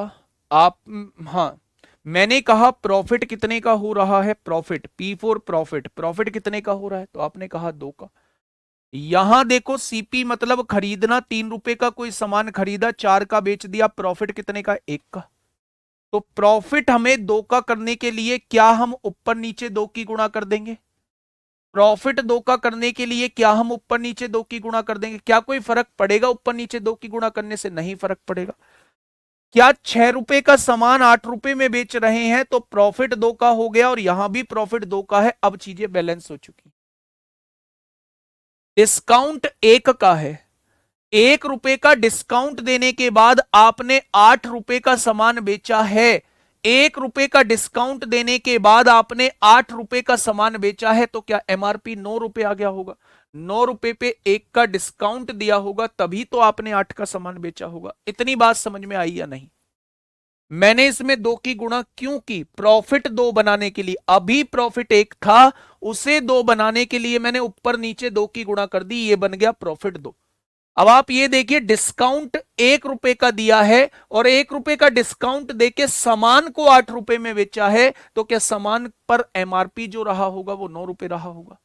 आप, हाँ, मैंने कहा प्रॉफिट कितने का हो रहा है, profit P for profit, profit कितने का हो रहा है, तो आपने कहा 2 का। यहां देखो सीपी मतलब खरीदना, 3 रुपए का कोई सामान खरीदा, 4 का बेच दिया, प्रॉफिट कितने का, 1 का। तो प्रॉफिट हमें 2 का करने के लिए क्या हम ऊपर नीचे 2 की गुणा कर देंगे? प्रॉफिट 2 का करने के लिए क्या हम ऊपर नीचे 2 की गुणा कर देंगे? क्या कोई फर्क पड़ेगा ऊपर नीचे 2 की गुणा करने से? नहीं फर्क पड़ेगा। क्या 6 रुपए का सामान 8 रुपए में बेच रहे हैं तो प्रॉफिट 2 का हो गया और यहां भी प्रॉफिट 2 का है। अब चीजें बैलेंस हो चुकी। डिस्काउंट 1 का है, 1 रुपए का डिस्काउंट देने के बाद आपने 8 रुपए का सामान बेचा है। 1 रुपए का डिस्काउंट देने के बाद आपने 8 रुपए का सामान बेचा है, तो क्या एमआरपी 9 रुपए आ गया होगा? 9 रुपए पे 1 का डिस्काउंट दिया होगा, तभी तो आपने 8 का सामान बेचा होगा। इतनी बात समझ में आई या नहीं? मैंने इसमें 2 की गुणा क्यों की? प्रॉफिट 2 बनाने के लिए। अभी प्रॉफिट 1 था, उसे 2 बनाने के लिए मैंने ऊपर नीचे 2 की गुणा कर दी, ये बन गया प्रॉफिट 2। अब आप ये देखिए, डिस्काउंट 1 रुपए का दिया है और 1 रुपए का डिस्काउंट देके सामान को 8 रुपए में बेचा है, तो क्या सामान पर एमआरपी जो रहा होगा वो 9 रुपए रहा होगा?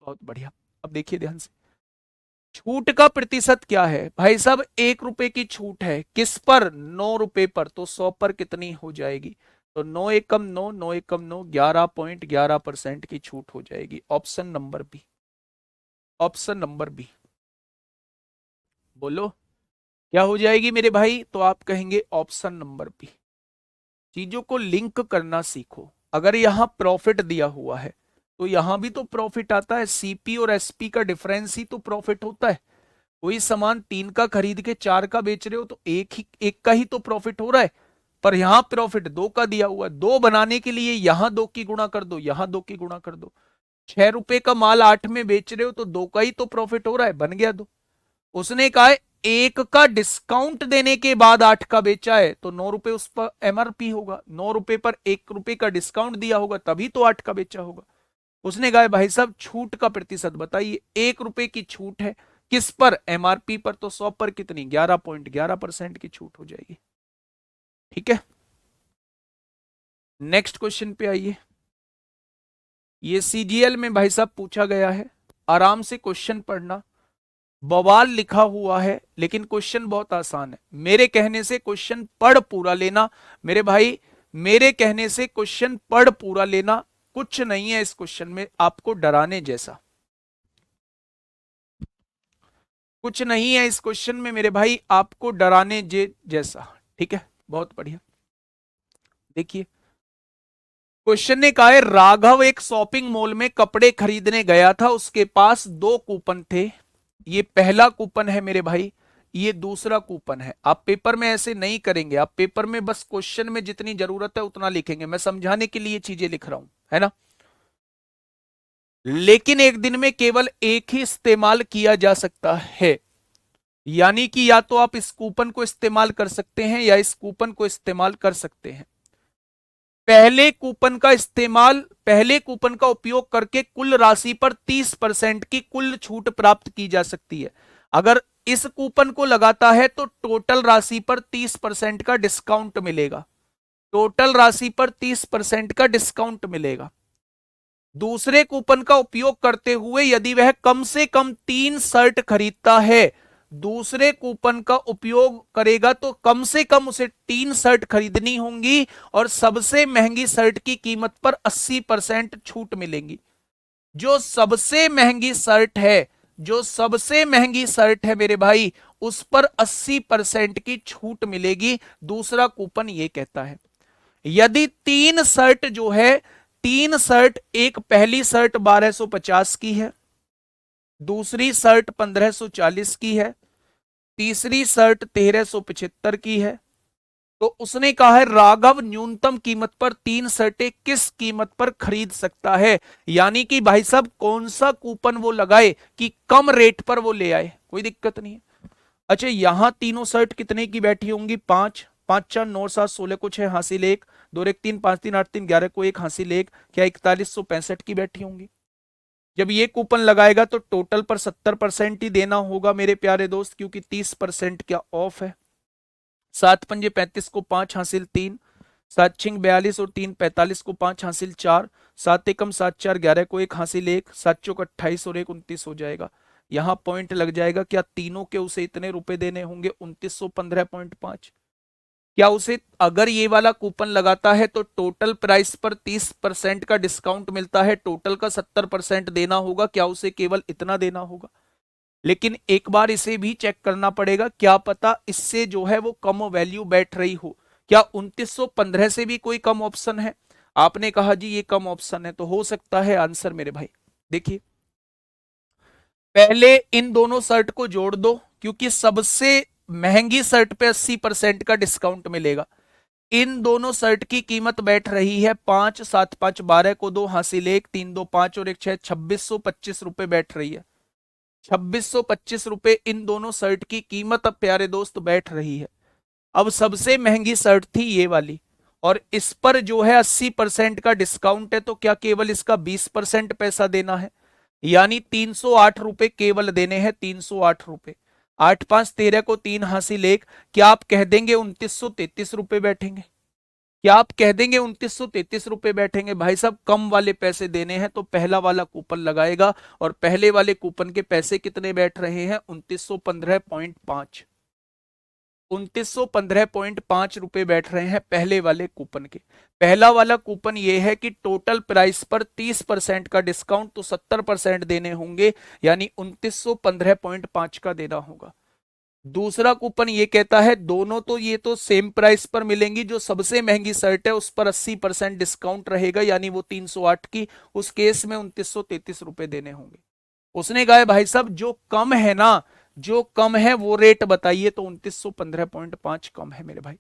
बहुत बढ़िया। अब देखिए ध्यान से, छूट का प्रतिशत क्या है भाई साहब? 1 रुपए की छूट है, किस पर? 9 रुपए पर। तो 100 पर कितनी हो जाएगी? तो 9 एकम 9, 9 एकम 9, 11.11% की छूट हो जाएगी। Option number B, option number B. बोलो क्या हो जाएगी मेरे भाई? तो आप कहेंगे ऑप्शन नंबर बी। चीजों को लिंक करना सीखो। अगर यहां प्रॉफिट दिया हुआ है तो यहां भी तो प्रॉफिट आता है। सीपी और एसपी का डिफरेंस ही तो प्रॉफिट होता है। कोई सामान 3 का खरीद के 4 का बेच रहे हो तो एक का ही तो प्रॉफिट हो रहा है। पर यहां प्रॉफिट 2 का दिया हुआ है। 2 बनाने के लिए यहां 2 की गुणा कर दो, यहां 2 की गुणा कर दो। 6 रुपए का माल 8 में बेच रहे हो तो 2 का ही तो प्रॉफिट हो रहा है, बन गया 2। उसने कहा है 1 का डिस्काउंट देने के बाद 8 का बेचा है, तो 9 रुपए उस पर एमआरपी होगा। 9 रुपए पर 1 रुपए का डिस्काउंट दिया होगा, तभी तो 8 का बेचा होगा। उसने कहा भाई साहब छूट का प्रतिशत बताइए। 1 रुपए की छूट है, किस पर? एमआरपी पर। तो 100 पर कितनी? 11.11% की छूट हो जाएगी। ठीक है, नेक्स्ट क्वेश्चन पे आइए। ये सीजीएल में भाई साहब पूछा गया है, आराम से क्वेश्चन पढ़ना। बवाल लिखा हुआ है लेकिन क्वेश्चन बहुत आसान है। मेरे कहने से क्वेश्चन पढ़ पूरा लेना मेरे भाई, मेरे कहने से क्वेश्चन पढ़ पूरा लेना। कुछ नहीं है इस क्वेश्चन में आपको डराने जैसा, कुछ नहीं है इस क्वेश्चन में मेरे भाई आपको डराने जैसा। ठीक है, बहुत बढ़िया। देखिए क्वेश्चन ने कहा है, राघव एक शॉपिंग मॉल में कपड़े खरीदने गया था, उसके पास 2 कूपन थे। ये पहला कूपन है मेरे भाई, ये दूसरा कूपन है। आप पेपर में ऐसे नहीं करेंगे, आप पेपर में बस क्वेश्चन में जितनी जरूरत है उतना लिखेंगे। मैं समझाने के लिए चीजें लिख रहा हूं, है ना। लेकिन एक दिन में केवल एक ही इस्तेमाल किया जा सकता है। यानी कि या तो आप इस कूपन को इस्तेमाल कर सकते हैं या इस कूपन को इस्तेमाल कर सकते हैं। पहले कूपन का उपयोग करके कुल राशि पर 30% की कुल छूट प्राप्त की जा सकती है। अगर इस कूपन को लगाता है तो टोटल राशि पर 30% का डिस्काउंट मिलेगा। टोटल राशि पर 30% का डिस्काउंट मिलेगा। दूसरे कूपन का उपयोग करते हुए यदि वह कम से कम 3 शर्ट खरीदता है, दूसरे कूपन का उपयोग करेगा तो कम से कम उसे 3 शर्ट खरीदनी होंगी और सबसे महंगी शर्ट की कीमत पर 80% छूट मिलेगी। जो सबसे महंगी शर्ट है, जो सबसे महंगी शर्ट है मेरे भाई, उस पर 80% की छूट मिलेगी। दूसरा कूपन ये कहता है यदि 3 शर्ट जो है, 3 शर्ट, एक पहली शर्ट 1250 की है, दूसरी शर्ट 1540 की है, तीसरी शर्ट 1375 की है, तो उसने कहा है राघव न्यूनतम कीमत पर 3 शर्टें किस कीमत पर खरीद सकता है। यानी कि भाई साहब कौन सा कूपन वो लगाए कि कम रेट पर वो ले आए, कोई दिक्कत नहीं है। अच्छा यहां तीनों शर्ट कितने की बैठी होंगी, 5, 5 4 9 7 16 को 6 हासिल 1, 2 1 3 5 3 8 3 11 को 1 हासिल 1, क्या 4165 की बैठी होंगी। जब ये कूपन लगाएगा तो टोटल पर 70% ही देना होगा मेरे प्यारे दोस्त, क्योंकि 30% क्या ऑफ है। 7 पंजे 35 को 5 हासिल 3, 7 6 42 और 3 45 को 5 हासिल 4, 7 एकम 7 4 11 को 1 हासिल 1, 7 चौक 28 और 1 29 हो जाएगा। यहां पॉइंट लग जाएगा, क्या तीनों के उसे इतने रुपए देने होंगे 2915.5। क्या उसे अगर ये वाला कूपन लगाता है तो टोटल प्राइस पर 30% का डिस्काउंट मिलता है, टोटल का 70% देना होगा, क्या उसे केवल इतना देना होगा। लेकिन एक बार इसे भी चेक करना पड़ेगा, क्या पता इससे जो है वो कम वैल्यू बैठ रही हो। क्या 2915 से भी कोई कम ऑप्शन है। आपने कहा जी ये कम ऑप्शन है, तो हो सकता है आंसर मेरे भाई। देखिए पहले इन दोनों शर्ट को जोड़ दो, क्योंकि सबसे महंगी शर्ट पे 80% का डिस्काउंट मिलेगा। इन दोनों शर्ट की कीमत बैठ रही है 5, 7 5 12 को 2 हासिल 1, 3 2 5 और 1 6, 2625 रुपए बैठ रही है। 2625 रुपए इन दोनों शर्ट की कीमत अब प्यारे दोस्त बैठ रही है। अब सबसे महंगी शर्ट थी ये वाली, और इस पर जो है 80% का डिस्काउंट है, तो क्या केवल इसका 20% पैसा देना है, यानी 308 रुपए केवल देने हैं, 308 रुपए। 8 5 13 को 3 हासिल 1, क्या आप कह देंगे 2933 रुपए बैठेंगे। क्या आप कह देंगे 2933 रुपए बैठेंगे। भाई साहब कम वाले पैसे देने हैं तो पहला वाला कूपन लगाएगा, और पहले वाले कूपन के पैसे कितने बैठ रहे हैं 2915.5। 2915.5 रुपए बैठ रहे हैं पहले वाले कूपन के। पहला वाला कूपन ये है कि टोटल प्राइस पर 30% का डिस्काउंट, तो 70% देने होंगे, यानी 2915.5 का देना होगा। दूसरा कूपन ये कहता है दोनों तो ये तो सेम प्राइस पर मिलेंगी, जो सबसे महंगी शर्ट है उस पर 80% डिस्काउंट रहेगा, यानी वो 308 की, उस केस में 2933 रुपए देने होंगे। उसने कहा भाई साहब जो कम है ना, जो कम है वो रेट बताइए, तो 2915.5 कम है मेरे भाई।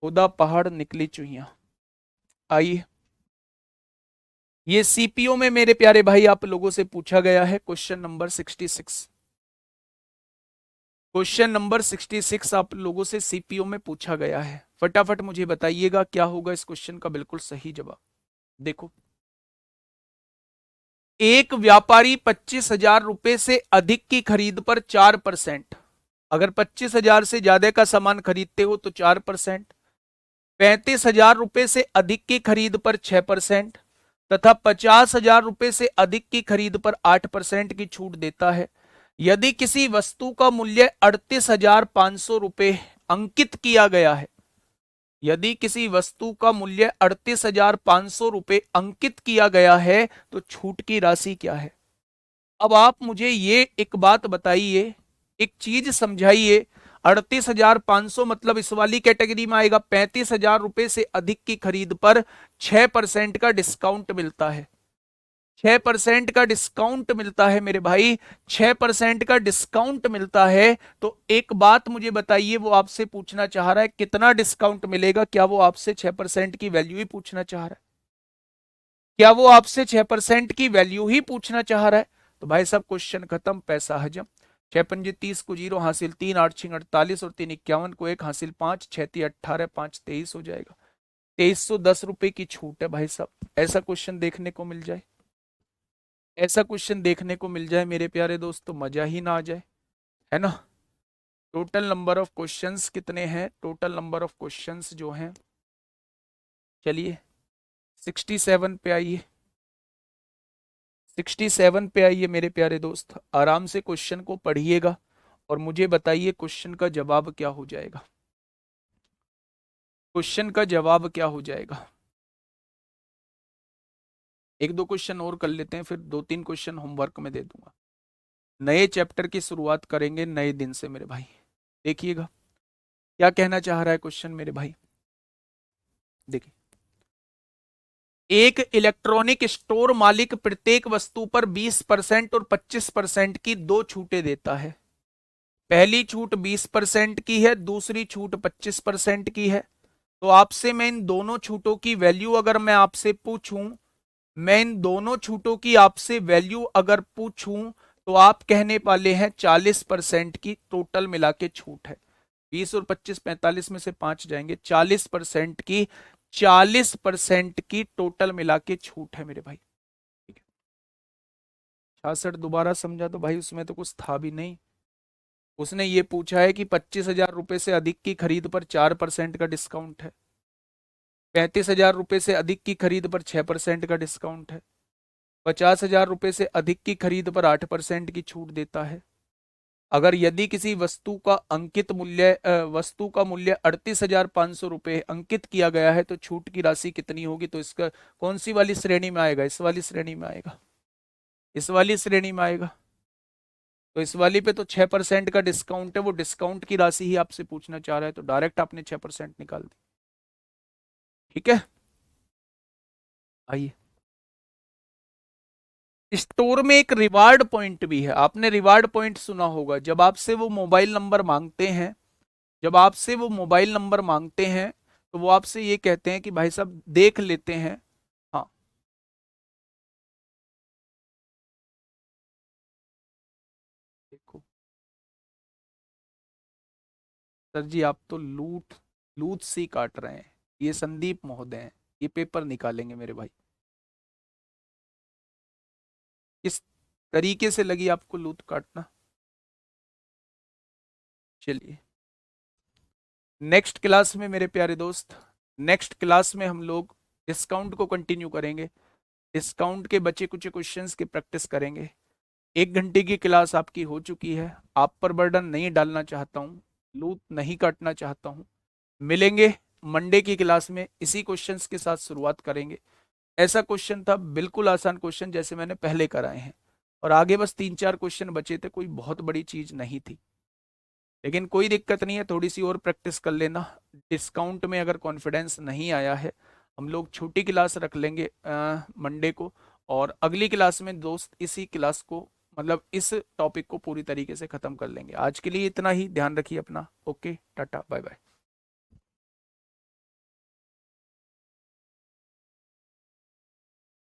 खुदा पहाड़ निकली चुहिया। आइए ये सीपीओ में मेरे प्यारे भाई आप लोगों से पूछा गया है क्वेश्चन नंबर 66। क्वेश्चन नंबर 66 आप लोगों से सीपीओ में पूछा गया है। फटाफट मुझे बताइएगा क्या होगा इस क्वेश्चन का बिल्कुल सही जवाब। देखो एक व्यापारी 25,000 रुपए से अधिक की खरीद पर 4%, अगर 25,000 से ज्यादा का सामान खरीदते हो तो 4%, 35,000 रुपए से अधिक की खरीद पर 6%, तथा 50,000 रुपए से अधिक की खरीद पर 8% की छूट देता है। यदि किसी वस्तु का मूल्य 38,500 रुपए अंकित किया गया है, यदि किसी वस्तु का मूल्य 38,500 रुपए अंकित किया गया है तो छूट की राशि क्या है। अब आप मुझे ये एक बात बताइए, एक चीज समझाइए। 38,500 मतलब इस वाली कैटेगरी में आएगा। 35,000 रुपए से अधिक की खरीद पर 6% का डिस्काउंट मिलता है। 6% का डिस्काउंट मिलता है मेरे भाई, 6% का डिस्काउंट मिलता है। तो एक बात मुझे बताइए, वो आपसे पूछना चाह रहा है कितना डिस्काउंट मिलेगा। क्या वो आपसे 6% की वैल्यू ही पूछना चाह रहा है। क्या वो आपसे 6% की वैल्यू ही पूछना चाह रहा है। तो भाई साहब क्वेश्चन खत्म, पैसा हजम। 6 पंजे 30 को 0 हासिल 3, 8 6 48 और 3 51 को 1 हासिल 5, 6 3 18, 5 23 हो जाएगा। 2310 रुपए की छूट है भाई साहब। ऐसा क्वेश्चन देखने को मिल जाए, ऐसा क्वेश्चन देखने को मिल जाए मेरे प्यारे दोस्तों, मजा ही ना आ जाए, है ना। टोटल नंबर ऑफ क्वेश्चंस कितने हैं, टोटल नंबर ऑफ क्वेश्चंस जो हैं, चलिए 67 पे आइए। 67 पे आइए मेरे प्यारे दोस्त, आराम से क्वेश्चन को पढ़िएगा और मुझे बताइए क्वेश्चन का जवाब क्या हो जाएगा। क्वेश्चन का जवाब क्या हो जाएगा। एक दो क्वेश्चन और कर लेते हैं, फिर 2 3 क्वेश्चन होमवर्क में दे दूंगा। नए चैप्टर की शुरुआत करेंगे नए दिन से मेरे भाई। देखिएगा क्या कहना चाह रहा है क्वेश्चन मेरे भाई। देखिए एक इलेक्ट्रॉनिक स्टोर मालिक प्रत्येक वस्तु पर 20% और 25% की दो छूटें देता है। पहली छूट 20% की है, दूसरी छूट 25% की है। तो आपसे मैं इन दोनों छूटों की वैल्यू अगर मैं आपसे पूछूं, मैं इन दोनों छूटों की आपसे वैल्यू अगर पूछूं, तो आप कहने वाले हैं 40% की टोटल मिला के छूट है। 20 और 25, 45 में से 5 जाएंगे, 40% की, 40% की टोटल मिला के छूट है मेरे भाई। ठीक है। 66 दोबारा समझा तो भाई उसमें तो कुछ था भी नहीं। उसने ये पूछा है कि 25,000 रुपए से अधिक की खरीद पर 4% का डिस्काउंट है, 35,000 रुपए से अधिक की खरीद पर 6% का डिस्काउंट है, 50,000 रुपए से अधिक की खरीद पर 8% की छूट देता है। अगर यदि किसी वस्तु का अंकित मूल्य वस्तु का मूल्य 38,500 रुपये अंकित किया गया है, तो छूट की राशि कितनी होगी? तो इसका कौन सी वाली श्रेणी में आएगा? इस वाली श्रेणी में आएगा, इस वाली श्रेणी में आएगा। तो इस वाली पे तो 6% का डिस्काउंट है, वो डिस्काउंट की राशि ही आपसे पूछना चाह रहा है, तो डायरेक्ट आपने 6% निकाल दी। ठीक है, आइए। स्टोर में एक रिवार्ड पॉइंट भी है, आपने रिवार्ड पॉइंट सुना होगा। जब आपसे वो मोबाइल नंबर मांगते हैं, जब आपसे वो मोबाइल नंबर मांगते हैं, तो वो आपसे ये कहते हैं कि भाई साहब देख लेते हैं। हाँ, देखो सर जी, आप तो लूट लूट सी काट रहे हैं। ये संदीप महोदय हैं, ये पेपर निकालेंगे मेरे भाई। किस तरीके से लगी आपको लूट काटना? चलिए, नेक्स्ट क्लास में मेरे प्यारे दोस्त, नेक्स्ट क्लास में हम लोग डिस्काउंट को कंटिन्यू करेंगे। डिस्काउंट के बचे कुछ क्वेश्चंस की प्रैक्टिस करेंगे। 1 घंटे की क्लास आपकी हो चुकी है। आप पर बर्डन नहीं डालना चाहता हूँ, लूट नहीं काटना चाहता हूँ। मिलेंगे मंडे की क्लास में, इसी क्वेश्चंस के साथ शुरुआत करेंगे। ऐसा क्वेश्चन था, बिल्कुल आसान क्वेश्चन जैसे मैंने पहले कराए हैं, और आगे बस 3-4 क्वेश्चन बचे थे, कोई बहुत बड़ी चीज नहीं थी। लेकिन कोई दिक्कत नहीं है, थोड़ी सी और प्रैक्टिस कर लेना। डिस्काउंट में अगर कॉन्फिडेंस नहीं आया है, हम लोग छोटी क्लास रख लेंगे मंडे को, और अगली क्लास में दोस्त इसी क्लास को, मतलब इस टॉपिक को पूरी तरीके से खत्म कर लेंगे। आज के लिए इतना ही, ध्यान रखिए अपना। Okay, tata, bye bye.